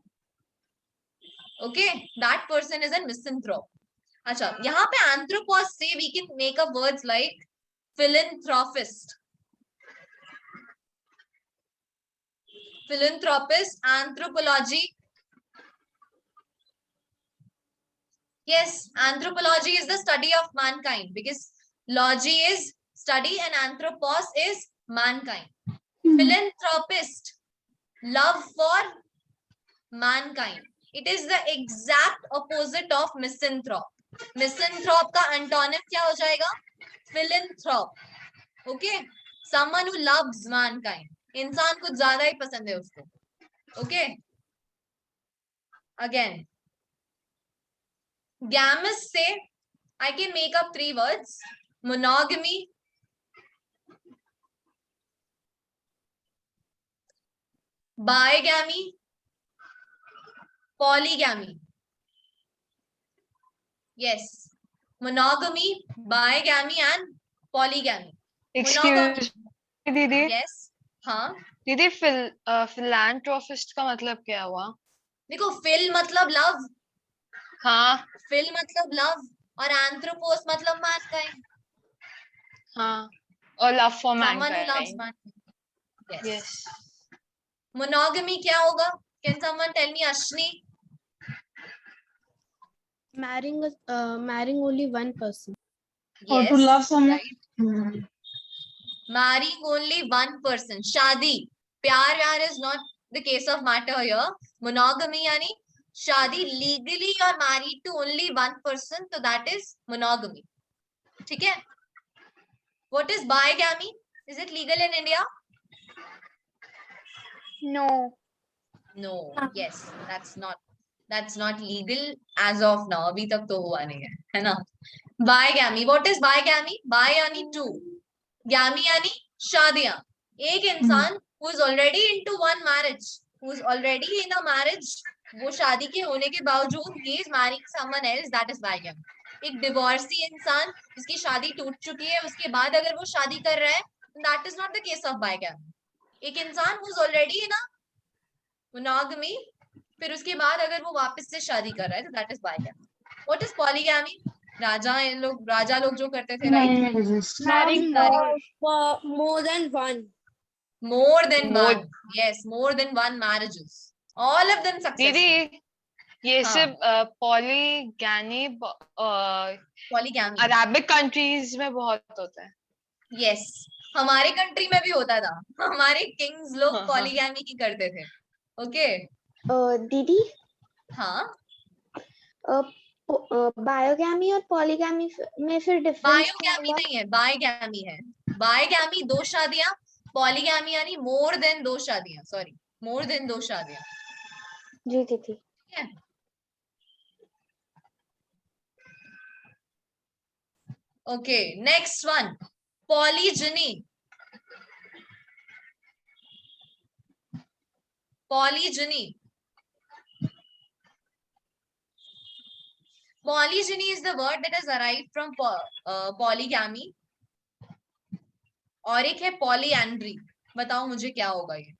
Okay, that person is a misanthrope. अच्छा, यहाँ पे anthropos से we can make up words like philanthropist, anthropology. Yes, anthropology is the study of mankind, because logy is study and anthropos is mankind. Philanthropist, love for mankind. It is the exact opposite of misanthrope. Misanthrope का antonym क्या हो जाएगा? Philanthrope. Okay, someone who loves mankind. इंसान कुछ ज्यादा ही पसंद है उसको. Okay. Again, gamous से I can make up 3 words. Monogamy, bigamy, polygamy. Yes, monogamy, bigamy and polygamy. Excuse me, दीदी. Yes, हाँ. दीदी philanthropist का मतलब क्या हुआ? देखो, phil मतलब love. हाँ. Phil मतलब love और anthropos मतलब mankind. हाँ. और love for Someone who loves mankind. mankind. Yes. Monogamy क्या होगा? Can someone tell me, Ashni? marrying only one person. Yes, to love someone. right. Marrying only one person. Shadi. Pyar is not the case of matter here. Monogamy yani shadi, legally you are married to only one person, so that is monogamy. ठीक है? What is bigamy? Is it legal in India? No. No. Yes, that's not legal as of now. अभी तक तो हुआ नहीं है ना? Bigamy. What is bigamy? Bi यानी two. Gamy यानी शादियां. एक इंसान who is already into one marriage, who is already in a marriage, वो शादी के होने के बावजूद he is marrying someone else, that is bigamy. एक divorcee इंसान जिसकी शादी टूट चुकी है, उसके बाद अगर वो शादी कर रहा है, that is not the case of bigamy. एक इंसान who is already in a monogamy, फिर उसके बाद अगर वो वापस से शादी कर रहा है, तो that is bigamy. What is polygamy? राजा लोग जो करते थे, right? Marrying more than one. More than one. Yes, more than one marriages. All of them successful. दीदी, ये हाँ. सब polygamy Polygamy. अरबिक कंट्रीज में बहुत होता है. Yes, हमारे कंट्री में भी होता था. हमारे किंग्स लोग हाँ, हाँ. पॉलीगैमी की करते थे. Okay. दीदी, हाँ. बायोगैमी और पॉलीगैमी में फिर डिफरेंस बायोगैमी नहीं है, बायगैमी है. बायगैमी 2 शादियां, पॉलीगैमी यानी मोर देन 2 शादियां. सॉरी, मोर देन 2 शादियां. जी दीदी. Okay, next one. Polygyny. Polygyny. Polygyny is the word that has arrived from polygamy. और एक है polyandry. बताओ मुझे क्या होगा ये.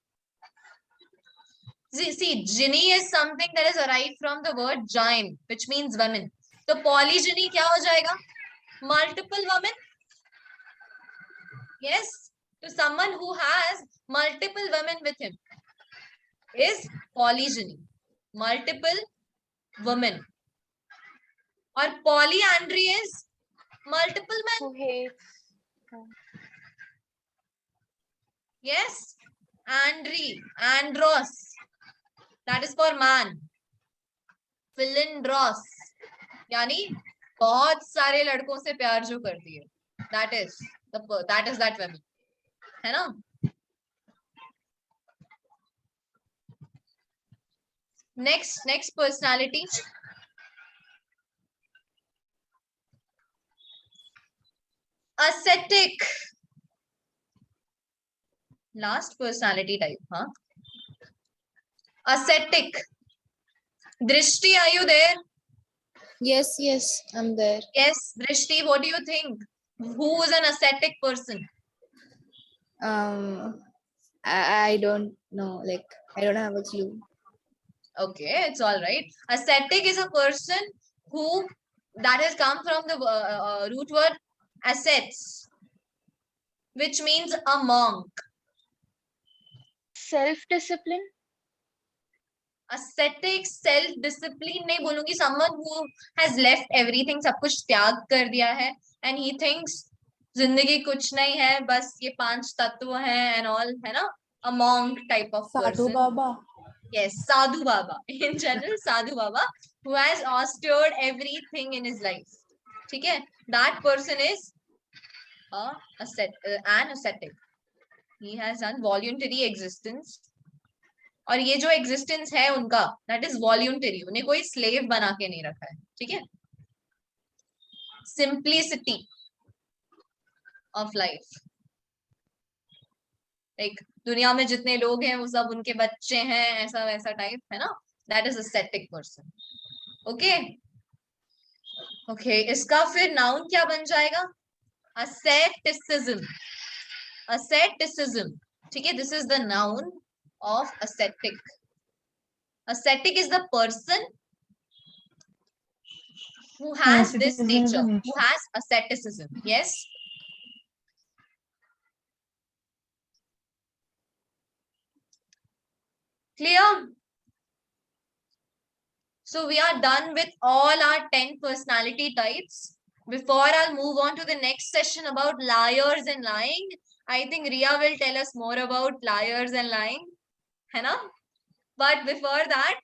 See, Ginny is something that is derived from the word gyne, which means women. तो polygyny क्या हो जाएगा? Multiple women. Yes. So someone who has multiple women with him is polygyny. Multiple women. Or polyandry is multiple men. Who hates? Yes. Andros. That is for man. Philindros. यानी बहुत सारे लड़कों से प्यार जो करती है. That is that woman. है ना? Next personality. Ascetic. Last personality type, huh? Ascetic. Drishti, are you there? Yes, I'm there. Yes, Drishti, what do you think? Who is an ascetic person? I don't know. Like, I don't have a clue. Okay, it's all right. Ascetic is a person who that has come from the root word ascets, which means a monk. Self-discipline. Ascetic, self-discipline नहीं बोलूंगी. Someone who has left everything, सब कुछ त्याग कर दिया है, and he thinks जिंदगी कुछ नहीं है, बस ये 5 तत्व हैं and all, है ना? A monk type of person. Sadhu Baba. Yes, Sadhu Baba. In general, Sadhu Baba, who has austered everything in his life. ठीक है? That person is an ascetic. He has done voluntary existence. और ये जो existence है उनका, that is voluntary. उन्हें कोई slave बना के नहीं रखा है. ठीक है? Simplicity of life. Like दुनिया में जितने लोग हैं वो सब उनके बच्चे हैं, ऐसा वैसा टाइप, है ना? That is ascetic person. Okay? Okay, इसका फिर noun क्या बन जाएगा? Asceticism. Asceticism. ठीक है? This is the noun of ascetic. Ascetic is the person who has this nature, who has asceticism. Yes? Clear? So we are done with all our 10 personality types. Before I'll move on to the next session about liars and lying, I think Ria will tell us more about liars and lying. है ना? But before that,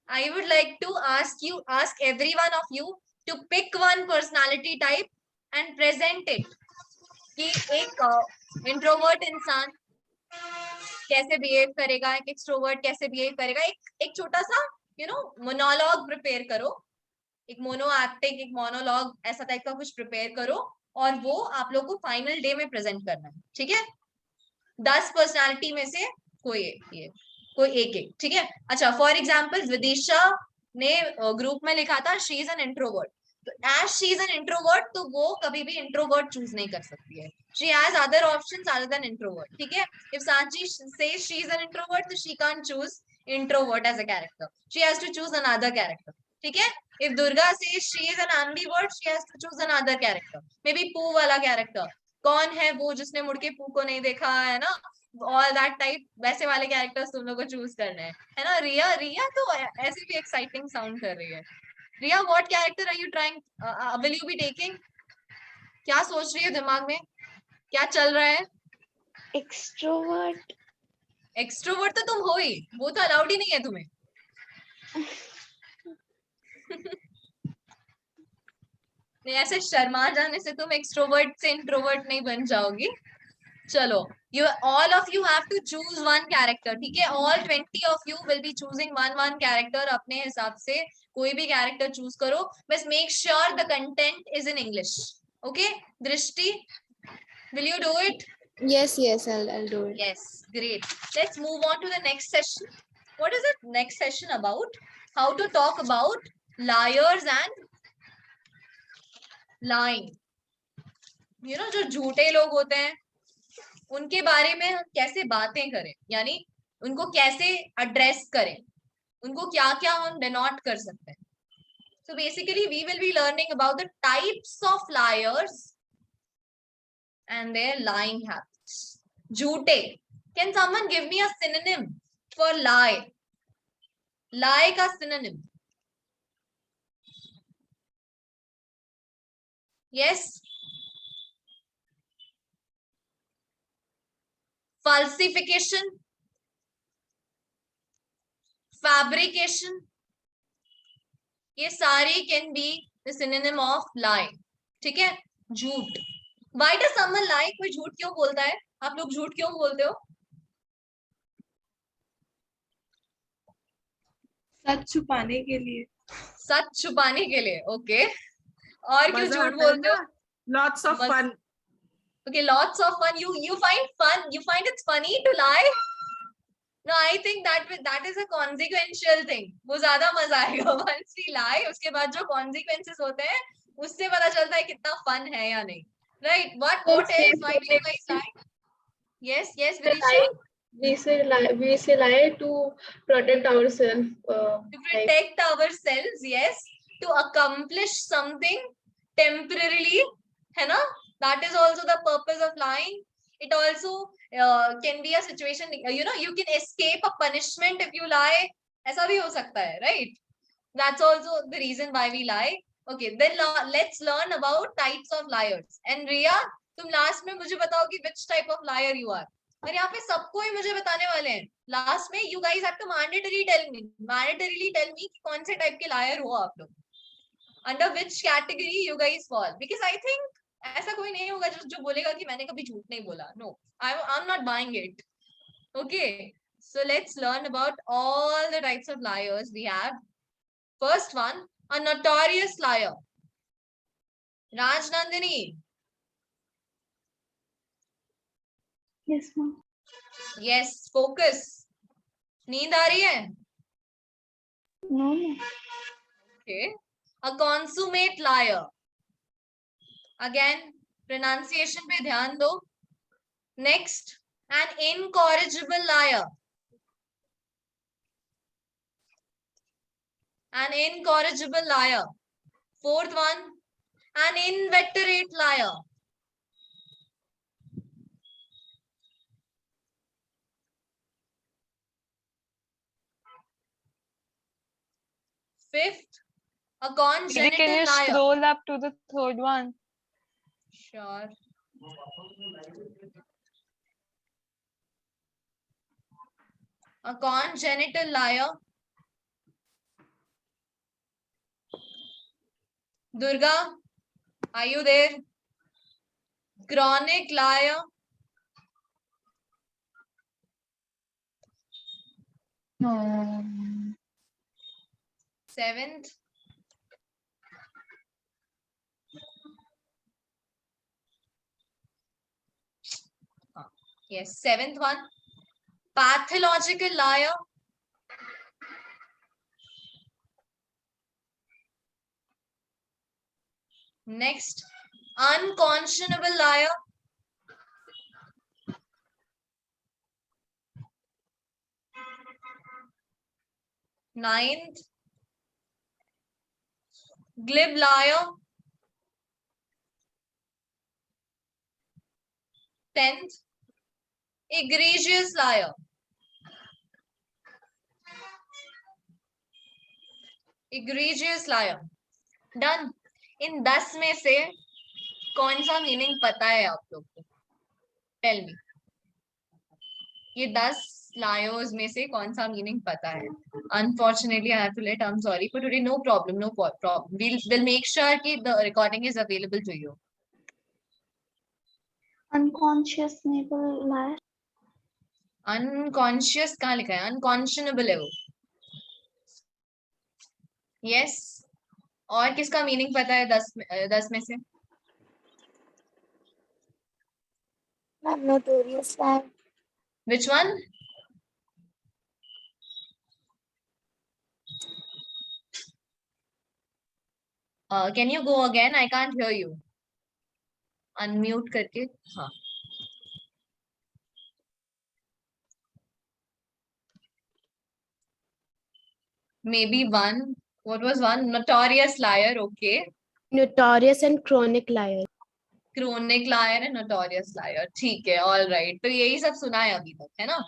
I would like to ask every one of you to pick one personality type and present it. कि एक introvert इंसान कैसे behave करेगा, एक extrovert कैसे behave करेगा, एक छोटा सा monologue prepare करो, एक mono acting, एक monologue ऐसा टाइप का कुछ prepare करो और वो आप लोग को final day में present करना है. ठीक है? 10 personality में से कोई एक, ठीक है? अच्छा, फॉर एग्जाम्पल विदिशा ने ग्रुप में लिखा था शी इज एन इंट्रोवर्ट. तो as she is an introvert, तो वो कभी भी इंट्रोवर्ट चूज नहीं कर सकती है. She has other options other than introvert. ठीक है? If Sanchi says she is an introvert, तो she can't choose introvert as a character. She has to choose another character. ठीक है? If Durga says she is an ambivert, she has to choose another character. Maybe Pooh वाला character. कौन है वो जिसने मुड़ के पू को नहीं देखा, है ना? All that type, वैसे वाले कैरेक्टर्स तुम लोग को चूज करने हैं, है ना? रिया तो ऐसे भी एक्साइटिंग साउंड कर रही है. Riya, what character are you trying, will you be taking? क्या सोच रही हो दिमाग में, क्या चल रहा है? एक्सट्रोवर्ट तो तुम हो ही, वो तो अलाउड ही नहीं है तुम्हें. नहीं, ऐसे शर्मा जाने से तुम एक्सट्रोवर्ट से इंट्रोवर्ट नहीं बन जाओगी. चलो, all of you have to choose one character. ठीक है? all 20 of you will be choosing one character. अपने हिसाब से कोई भी character choose करो, बस make sure the content is in English. Okay? Drishti, will you do it? Yes, I'll do it. Yes, great. Let's move on to the next session. What is the next session about? How to talk about liars and lying. You know, जो झूठे लोग होते हैं उनके बारे में हम कैसे बातें करें, यानी उनको कैसे एड्रेस करें, उनको क्या क्या हम डिनोट कर सकते हैं. So basically we will be learning about the types of liars and their lying habits. Jhoote. Can someone give me a synonym for lie? Lie ka synonym. Yes. Falsification. Fabrication. ये सारी can be the synonym of lie. ठीक है? झूठ. Why does someone lie? कोई झूठ क्यों बोलता है? आप लोग झूठ क्यों बोलते हो? सच छुपाने के लिए. सच छुपाने के लिए. ओके. और क्यों झूठ बोलते हो? Lots of fun. Okay, lots of fun. You find fun. You find it's funny to lie. No, I think that is a consequential thing. वो ज्यादा मजा आएगा once we lie. उसके बाद जो consequences होते हैं, उससे पता चलता है कितना fun है या नहीं. Right? What else? Why do you guys lie? Yes, Virisha. We say lie to protect ourselves. To protect ourselves, yes. To accomplish something temporarily, है ना? That is also the purpose of lying. It also can be a situation, you can escape a punishment if you lie. ऐसा भी हो सकता है, right? That's also the reason why we lie. Okay, then let's learn about types of liars. And Riya, तुम last में मुझे बताओ कि which type of liar you are. और यहाँ पे सबको ही मुझे बताने वाले हैं. Last में you guys have to mandatorily tell me कि कौन से type के liar हो आप लोग. Under which category you guys fall? Because I think ऐसा कोई नहीं होगा जो बोलेगा कि मैंने कभी झूठ नहीं बोला. No, I'm not buying it. Okay, so let's learn about all the types of liars we have. First one, a notorious liar. Raj Nandini. Yes, ma'am. Yes, focus. नींद आ रही है? No, ma'am. Okay. A consummate liar. Again, pronunciation पे ध्यान दो. Next, an incorrigible liar. An incorrigible liar. Fourth one, an inveterate liar. Fifth, a Didi, congenital can you liar. scroll up to the third one? Sure. A congenital liar. Durga, are you there? Chronic liar. No. Seventh. Yes, seventh one. Pathological liar. Next, unconscionable liar. Ninth, glib liar. 10th, egregious liar. Egregious liar. Done. इन 10 में से कौन सा meaning पता है आप लोग को? Tell me. ये 10 liars में से कौन सा मीनिंग पता है? Unfortunately, I have to let. I'm sorry for today. No problem. No problem. We'll make sure कि the recording is available to you. Unconscionable liar. Unconscious कहाँ लिखा है? Unconscionable है वो. Yes. और किसका मीनिंग पता है 10 में से? Notorious liar. Which one? Can you go again? I can't hear you. Unmute करके. हाँ. maybe one. What was one? Notorious liar. Okay. Notorious and chronic liar. Chronic liar and notorious liar. ठीक है, all right. तो यही सब सुना है अभी तक, है ना?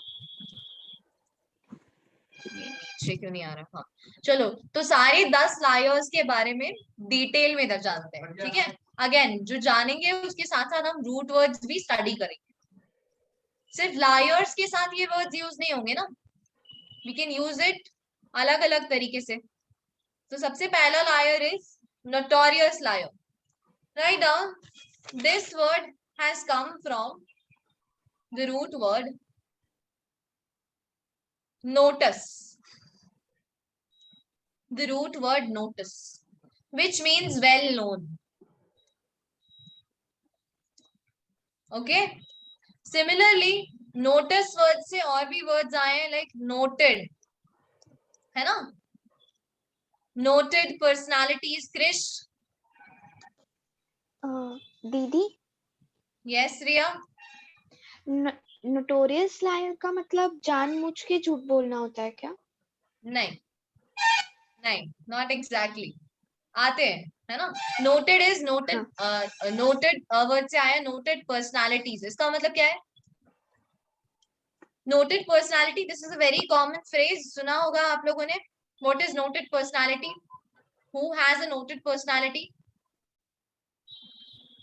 नीचे क्यों नहीं आ रहा? हाँ, चलो तो सारे 10 लायर्स के बारे में डिटेल में जानते हैं, ठीक है? अगेन जो जानेंगे उसके साथ साथ हम रूट वर्ड्स भी स्टडी करेंगे। सिर्फ लायर्स के साथ ये वर्ड्स यूज नहीं होंगे ना, वी कैन यूज इट अलग अलग तरीके से। तो सबसे पहला liar is notorious liar. Write down, this word has come from the root word notice, the root word notice, which means well known. Okay, similarly notice word से और भी words आए हैं like noted, है ना? noted personalities. Krish? दीदी, yes Riya? Notorious lawyer का मतलब जानबूझ के झूठ बोलना होता है क्या? नहीं नहीं, not exactly. आते हैं, है ना? noted is noted, noted word से आया noted personalities। इसका मतलब क्या है? noted personality, this is a very common phrase, सुना होगा आप लोगों ने। what is noted personality? who has a noted personality?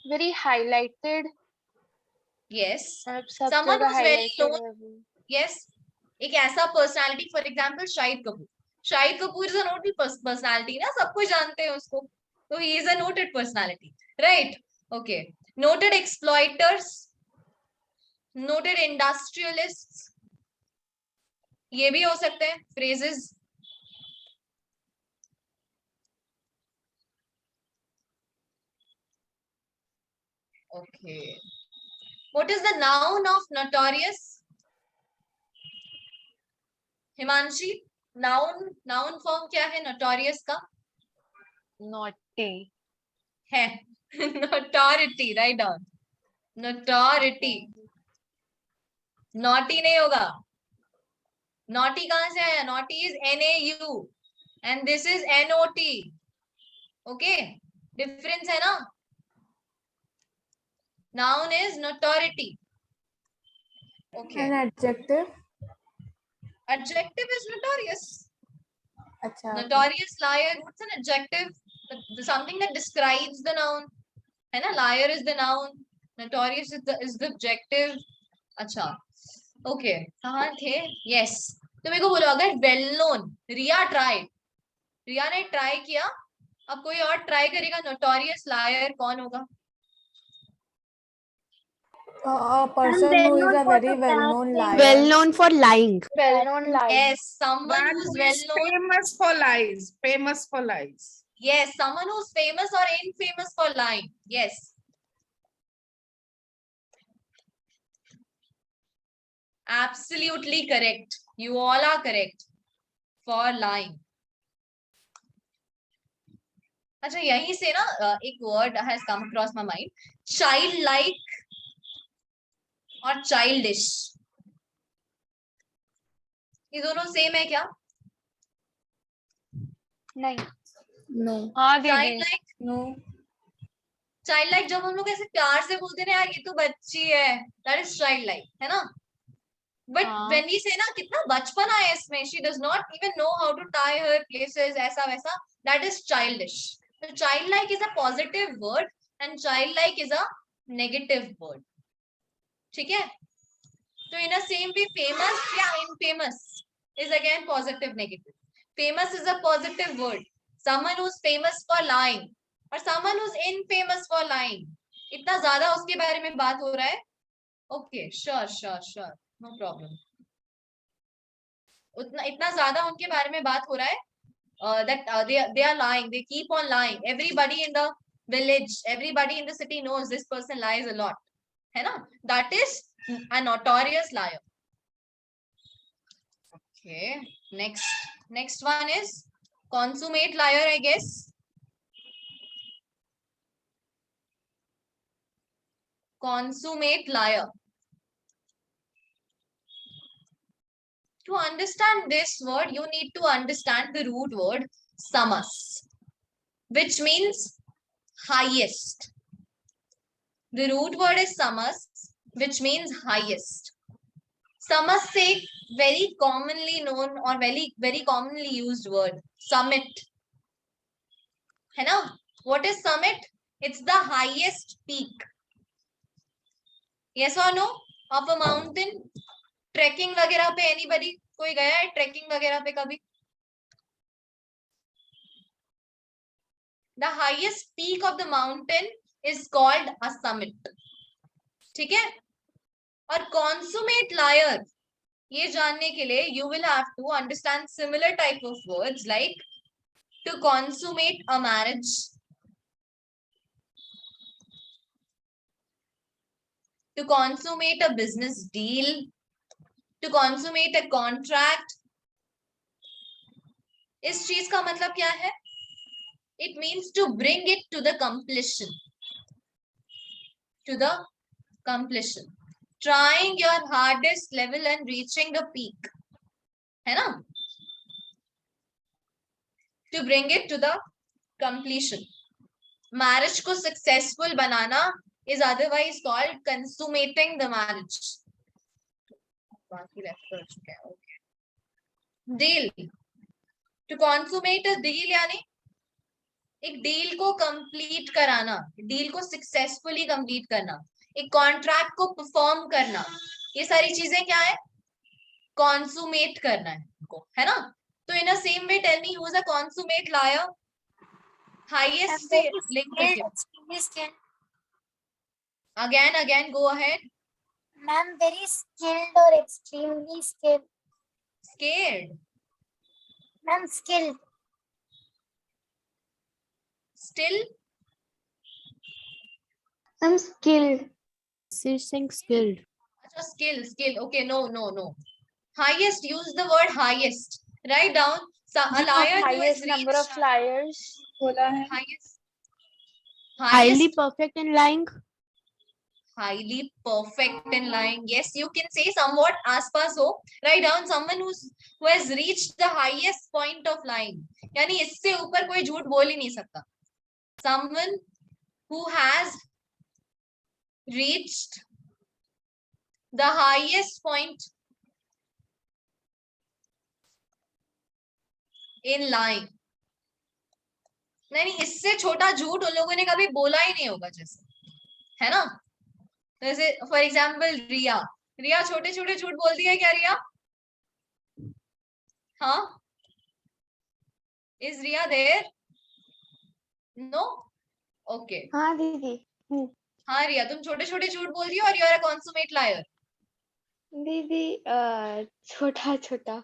Very highlighted. yes, सब someone जगह who's very highlighted known. है वो। yes, एक ऐसा personality, for example Shahid Kapoor. Shahid Kapoor is a noted personality ना, सब कोई जानते हैं उसको, तो he is a noted personality, right? okay, noted exploiters, noted industrialists, ये भी हो सकते हैं phrases। okay, what is the noun of notorious? Himanshi, noun form क्या है notorious का? naughty है notoriety, right down, notoriety। naughty नहीं होगा, naughty कहां से आया? naughty is NAU and this is NOT। okay, difference है ना? noun is notoriety। okay, An adjective. adjective is notorious। अच्छा, notorious liar, what's an adjective? something that describes the noun, है ना? liar is the noun, notorious is the adjective। अच्छा, okay, कहाँ थे? yes, तो मेरे को बोलो अगर well known, रिया tried, रिया ने ट्राई किया, अब कोई और ट्राई करेगा, notorious liar कौन होगा? a person who is a very well-known liar. Well known for lying. Well-known liar. yes, someone One who's who well is known। famous for lies. Famous for lies. yes, someone who's famous or infamous for lying। yes, absolutely correct, you all are correct for lying। अच्छा, यहीं से ना एक word has come across my mind, child like और childish, ये दोनों same है क्या? नहीं। No. हाँ चाइल्ड दीदी लाइक, No. चाइल्ड लाइक जब हम लोग ऐसे प्यार से बोलते हैं ना, यार ये तो बच्ची है, दैट इज चाइल्ड लाइक, है ना? बट हाँ। व्हेन वी से ना कितना बचपना है इसमें, she does not even know how to tie her places, ऐसा वैसा, that is childish. So childlike is a positive word and childlike is a negative word। ठीक है? तो in a same way famous या infamous is again positive negative। famous is a positive word, someone who's famous for lying और someone who's infamous for lying, इतना ज्यादा उसके बारे में बात हो रहा है। okay, sure, no problem। इतना ज्यादा उनके बारे में बात हो रहा है that they are lying, they keep on lying, everybody in the village, everybody in the city knows this person lies a lot, है ना? that is a notorious liar। okay, next one is consummate liar, I guess। consummate liar, To understand this word, you need to understand the root word samas, which means highest. The root word is samas, which means highest. Samas से very commonly known or very commonly used word, summit. है ना? What is summit? It's the highest peak. Yes or no? Of a mountain. Trekking वगैरह पे anybody कोई गया है trekking वगैरह पे कभी? The highest peak of the mountain is called a summit. ठीक है? और consummate liar ये जानने के लिए you will have to understand similar type of words like to consummate a marriage, to consummate a business deal, to consummate a contract. इस चीज का मतलब क्या है? It means to bring it to the completion. To the completion. Trying your hardest level and reaching the peak. है ना? To bring it to the completion. Marriage को successful banana is otherwise called consummating the marriage. बाकी left कर चुके हैं. Okay. Deal. To consummate a deal यानी एक deal को कंप्लीट कराना, डील को सक्सेसफुली कंप्लीट करना, एक कॉन्ट्रैक्ट को परफॉर्म करना, ये सारी चीजें क्या है? कॉन्सुमेट करना है उनको, है ना? तो in a same way tell me who is a consummate liar? Highest से लिंक करके again go ahead. Ma'am very skilled or extremely skilled. Scared. Ma'am skilled. Still. I'm skilled. She's saying skilled. अच्छा skill. Okay, no. Highest. Use the word highest. Write down. A liar who has Highest number of reached liars बोला है. Highly perfect in lying. Highly perfect in lying. Yes, you can say somewhat आसपास हो. Write down someone who has reached the highest point of lying. यानी इससे ऊपर कोई झूठ बोल ही नहीं सकता. Someone who has reached the highest point in lying. नहीं, इससे छोटा झूठ उन लोगों ने कभी बोला ही नहीं होगा, जैसे, है ना? जैसे फॉर एग्जाम्पल रिया छोटे छोटे झूठ बोलती है क्या रिया? हाँ, is Riya there? No? Okay. हाँ दीदी. हाँ रिया, तुम छोटे छोटे झूठ बोलती हो और you are a consummate lawyer. दीदी छोटा छोटा.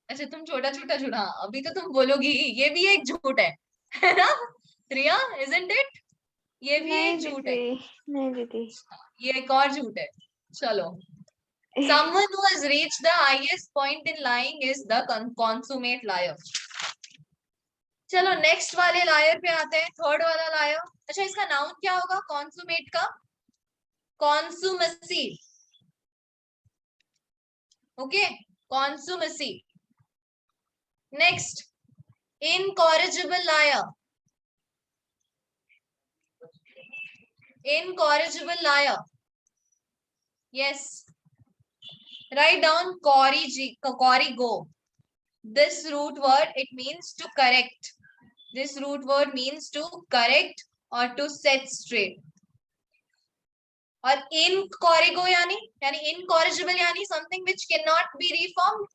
अच्छा, तुम छोटा छोटा झूठ. हाँ, अभी तो तुम बोलोगी ये भी एक झूठ है ना रिया? Isn't it? ये भी एक झूठ है. नहीं दीदी, ये एक और झूठ है. चलो. Someone who has reached the highest point in lying is the consummate liar. चलो नेक्स्ट वाले लायर पे आते हैं. थर्ड वाला लायर. अच्छा, इसका नाउन क्या होगा कॉन्सुमेट का? Consummacy. Okay, consummacy. Next, incorrigible liar. Incorrigible liar. Yes. Write down corrigo. This root word, it means to correct. This root word means to correct or to set straight. और incorrigo यानी incorrigible यानी something which cannot be reformed,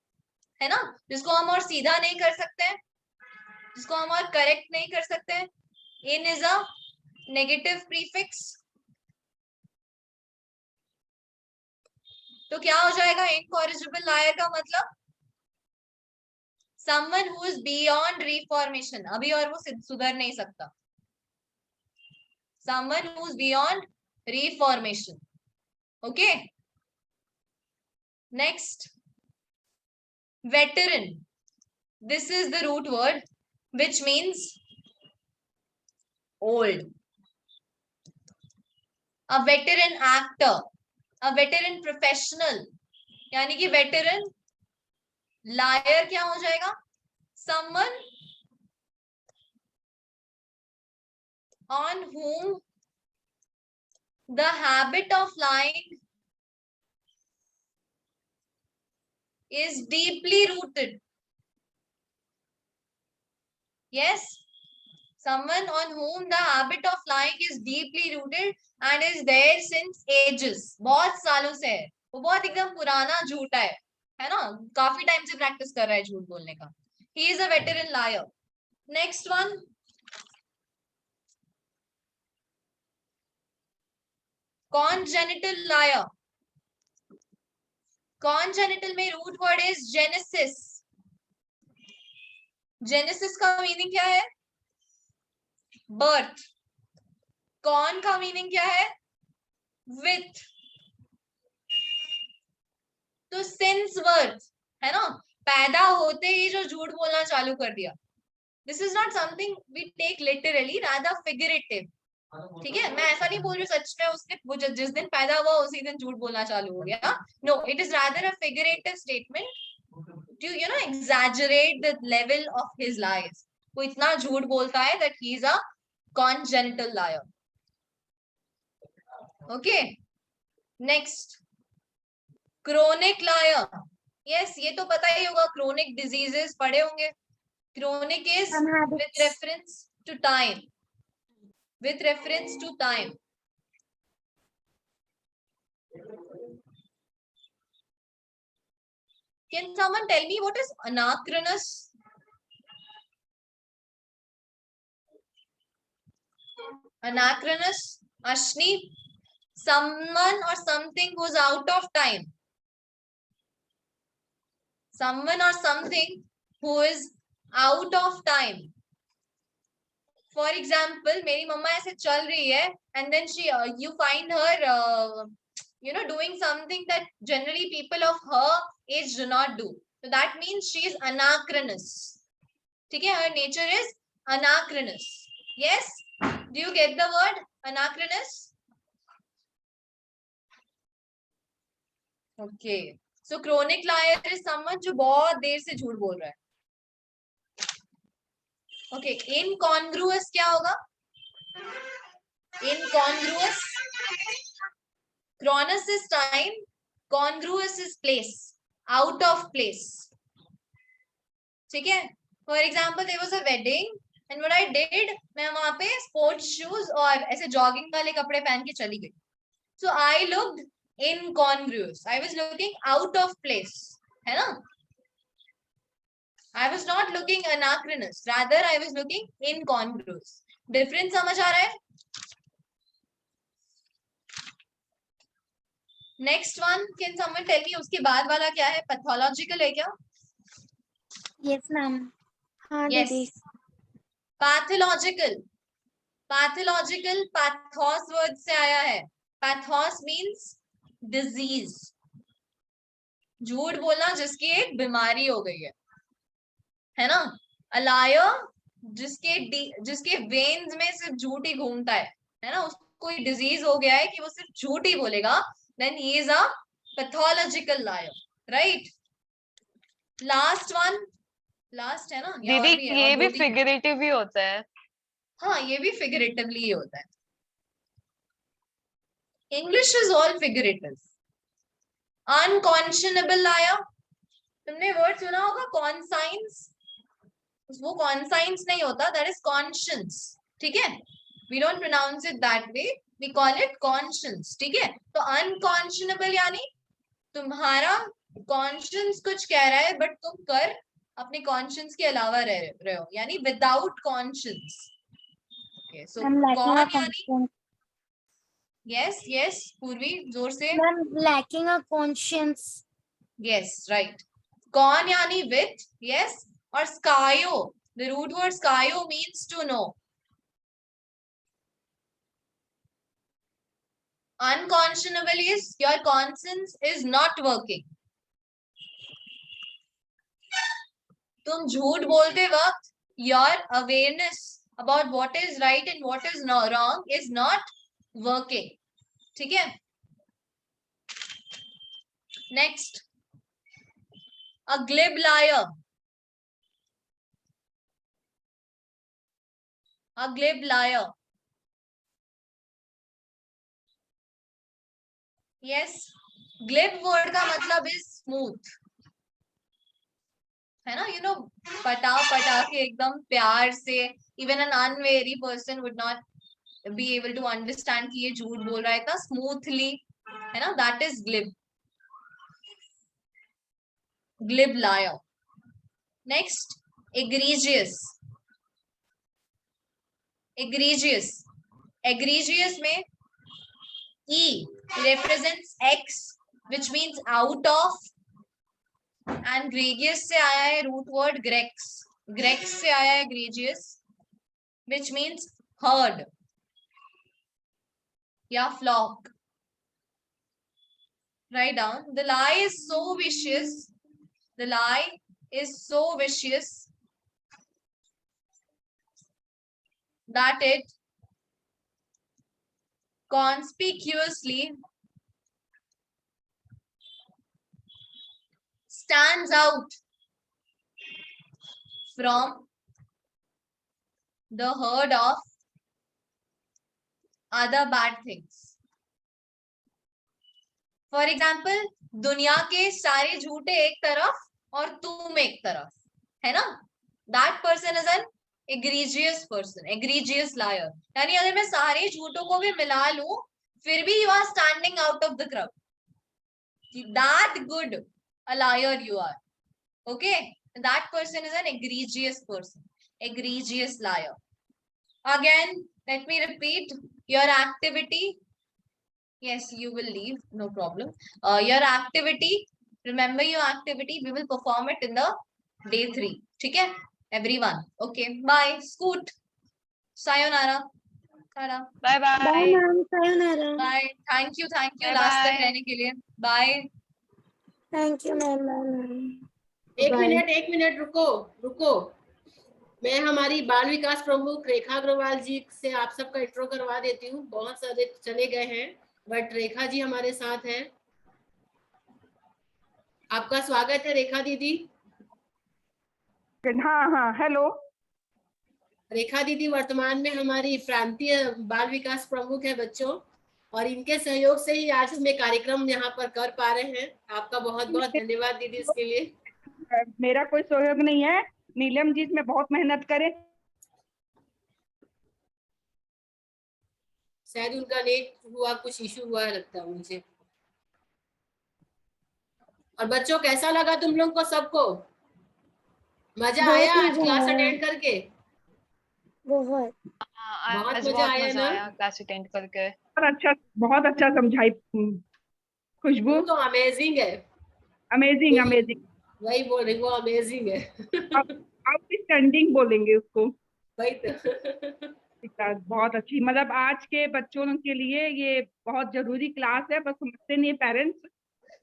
है ना? जिसको हम और सीधा नहीं कर सकते हैं, जिसको हम और करेक्ट नहीं कर सकते हैं. In is a negative prefix. तो क्या हो जाएगा incorrigible liar का मतलब? Someone who is beyond reformation. अभी और वो सुधर नहीं सकता. Someone who is beyond reformation. Okay. Next, veteran. This is the root word which means old. A veteran actor, a veteran professional, यानी कि veteran लायर क्या हो जाएगा? Someone on whom the habit of lying is deeply rooted. Yes, someone on whom the habit of lying is deeply rooted and is there since ages. बहुत सालों से है वो, बहुत एकदम पुराना झूठा है ना, काफी टाइम से प्रैक्टिस कर रहा है झूठ बोलने का. He is a veteran liar. Next one. Congenital liar. Congenital में root word is genesis. Genesis का मीनिंग क्या है? Birth. Con का मीनिंग क्या है? With. तो since birth है ना, पैदा होते ही जो झूठ बोलना चालू कर दिया. This is not something we take literally, rather figurative. ठीक है, मैं ऐसा नहीं बोल रही सच में उसने वो जिस दिन पैदा हुआ उसी दिन झूठ बोलना चालू हो गया. No, it is rather a figurative statement to you know exaggerate the level of his lies. वो इतना झूठ बोलता है that he is a congenital liar. Okay, next chronic liar. Yes, ये तो पता ही होगा, क्रोनिक डिजीजेस पढ़े होंगे. Chronic is with reference to time. With reference to time. Can someone tell me what is anachronous? Anachronous, Ashni, someone or something who's out of time. Someone or something who is out of time. For example, मेरी मम्मा ऐसे चल रही है and then you find her doing something that generally people of her age do not do. So that means she is anachronous. ठीक है, her nature is anachronous. Yes, do you get the word anachronous? Okay, so chronic liar is someone जो बहुत देर से झूठ बोल रहा है. Okay, incongruous क्या होगा? Incongruous, chronos is time, congruous is place, out of place. ठीक है, for example there was a wedding and what I did, मैं वहां पे स्पोर्ट्स शूज और ऐसे जॉगिंग वाले कपड़े पहन के चली गई. So I looked incongruous, I was looking out of place, है ना. I was not looking anachronous, rather I was looking incongruous. Difference समझ आ रहा है? Next one, can someone tell me उसके बाद वाला क्या है? Pathological है क्या? Yes, ma'am. हाँ Yes. दीदी. Pathological. Pathological, pathos word से आया है. Pathos means disease. झूठ बोलना जिसकी एक बीमारी हो गई है ना. A liar जिसके वेन्स में सिर्फ झूठ ही घूमता है ना, उसको कोई डिजीज हो गया है कि वो सिर्फ झूठ ही बोलेगा, then he is a pathological liar, right? Last one, last है ना, दीदी ये भी फिगरेटिव ही होता है. हाँ, ये भी फिगरेटिवली ही होता है. English is all figurative. Unconscionable liar, तुमने वर्ड सुना होगा conscience. वो conscience नहीं होता, that is conscience. ठीक है, we don't pronounce it that way, we call it conscience. ठीक है, तो unconscionable यानी तुम्हारा conscience कुछ कह रहा है बट तुम कर अपने conscience के अलावा रहे हो, यानी without conscience. Okay, so कौन यानी, yes पूर्वी जोर से. Lacking a conscience. Yes, right. कौन यानी with, yes. और scio, the root word scio means to know. Unconscionable is your conscience is not working. तुम झूठ बोलते वक्त your awareness about what is right and what is wrong is not working. ठीक है, next. A glib liar. A glib liar. Yes. Glib word का मतलब is smooth. है ना? You know, पटा के एकदम प्यार से, even an unwary person would not be able to understand कि ये झूठ बोल रहा है, इतना smoothly, है ना? That is glib. Glib liar. Next, egregious. Egregious. Egregious में E represents X, which means out of, and gregious से आया है root word grex. Grex से आया है egregious, which means herd या flock. Write down. The lie is so vicious. The lie is so vicious that it conspicuously stands out from the herd of other bad things. For example, दुनिया के सारे झूठे एक तरफ और तुम एक तरफ, है ना? That person is an egregious person, egregious liar. यानी अगर मैं सारे झूठों को भी मिला लूं, फिर भी you are standing out of the crowd. That good a liar you are. Okay? That person is an egregious person, egregious liar. Again, let me repeat, your activity. Yes, you will leave, no problem. Your activity, remember your activity, we will perform it in the day 3. Okay? Everyone. Okay, bye. Scoot. Sayonara. Tara. Bye bye. Bye ma'am. Sayonara. Bye. Thank you. Bye Last bye. तक रहने के लिए. Bye. Thank you ma'am. Bye ma'am. एक minute रुको मैं हमारी बाल विकास प्रमुख रेखा अग्रवाल जी से आप सबका इंट्रो करवा देती हूँ। बहुत सारे चले गए हैं, बट रेखा जी हमारे साथ हैं। आपका स्वागत है रेखा दीदी। हाँ, हेलो। रेखा दीदी वर्तमान में हमारी प्रांतीय बाल विकास प्रमुख है बच्चों, और इनके सहयोग से ही आज हम ये कार्यक्रम यहाँ पर कर पा रहे हैं। आपका बहुत बहुत धन्यवाद दीदी इसके लिए। मेरा कोई सहयोग नहीं है, नीलम जी इसमें बहुत मेहनत करे। शायद उनका नेट हुआ कुछ इशू हुआ लगता है मुझे। और बच्चों कैसा लगा तुम लोग को सबको? मजा आया आज क्लास अटेंड करके? बहुत मजा आया ना? क्लास अटेंड करके बहुत अच्छा समझाई खुशबू। तो अमेजिंग है। अमेजिंग वही बोल रही, वो अमेजिंग है। आउटस्टैंडिंग बोलेंगे उसको। वही तो। बहुत अच्छी, मतलब आज के बच्चों के लिए ये बहुत जरूरी क्लास है, बस समझते नहीं पेरेंट्स,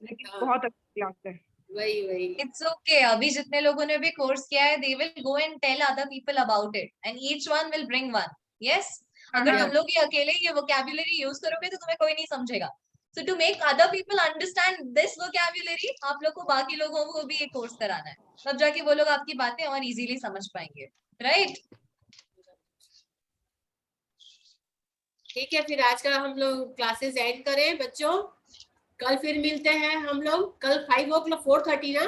लेकिन बहुत अच्छी क्लास है। वही It's okay. अभी जितने लोगों ने भी कोर्स किया है, they will go and tell other people about it, and each one will bring one. Yes. अगर तुम लोग ये अकेले ये vocabulary यूज करोगे तो तुम्हें कोई नहीं समझेगा। So to make other people understand this vocabulary, आप लोग को बाकी लोगों को भी ये कोर्स कराना है, तब जाके वो लोग आपकी बातें और इजीली समझ पाएंगे, राइट? ठीक है, फिर आज का हम लोग क्लासेस एंड करें बच्चों। कल फिर मिलते हैं हम लोग, कल 4:30 ना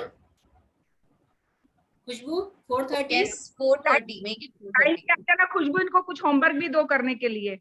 खुशबू? 4:30? Yes, 4:30. Make it 4:30. ना खुशबू, इनको कुछ होमवर्क भी दो करने के लिए।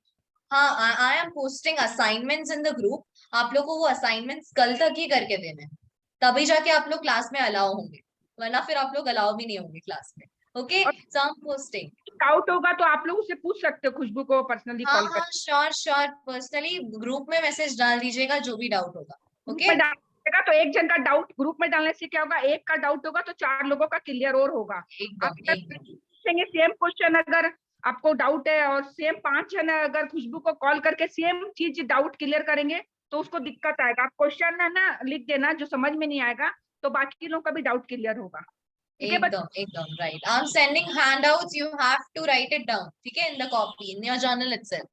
हाँ, I am posting assignments in the group. आप लोग को वो assignments कल तक ही करके देने हैं, तभी जाके आप लोग क्लास में अलाउ होंगे, वरना फिर आप लोग अलाउ भी नहीं होंगे क्लास में। Okay, so I'm posting. Doubt होगा तो आप लोग उससे पूछ सकते हो, खुशबू को पर्सनली कॉल कर। हाँ, श्योर पर्सनली ग्रुप में मैसेज डाल दीजिएगा जो भी डाउट होगा। ओके, तो एक जन का डाउट ग्रुप में डालने से क्या होगा, एक का डाउट होगा तो 4 लोगों का क्लियर और होगा। पूछेंगे सेम क्वेश्चन, अगर आपको डाउट है और सेम 5 जन अगर खुशबू को कॉल करके सेम चीज डाउट क्लियर करेंगे तो उसको दिक्कत आएगा। आप क्वेश्चन है ना लिख देना, जो समझ में नहीं आएगा तो बाकी लोगों का भी डाउट क्लियर होगा। एकदम right. I am sending handouts, you have to write it down, ठीक है, in the copy in your journal itself.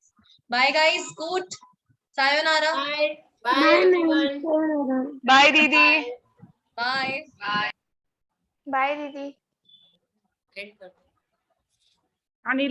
Bye guys, good, sayonara. Bye Bye bye दीदी। बाय। बाय दीदी। आणि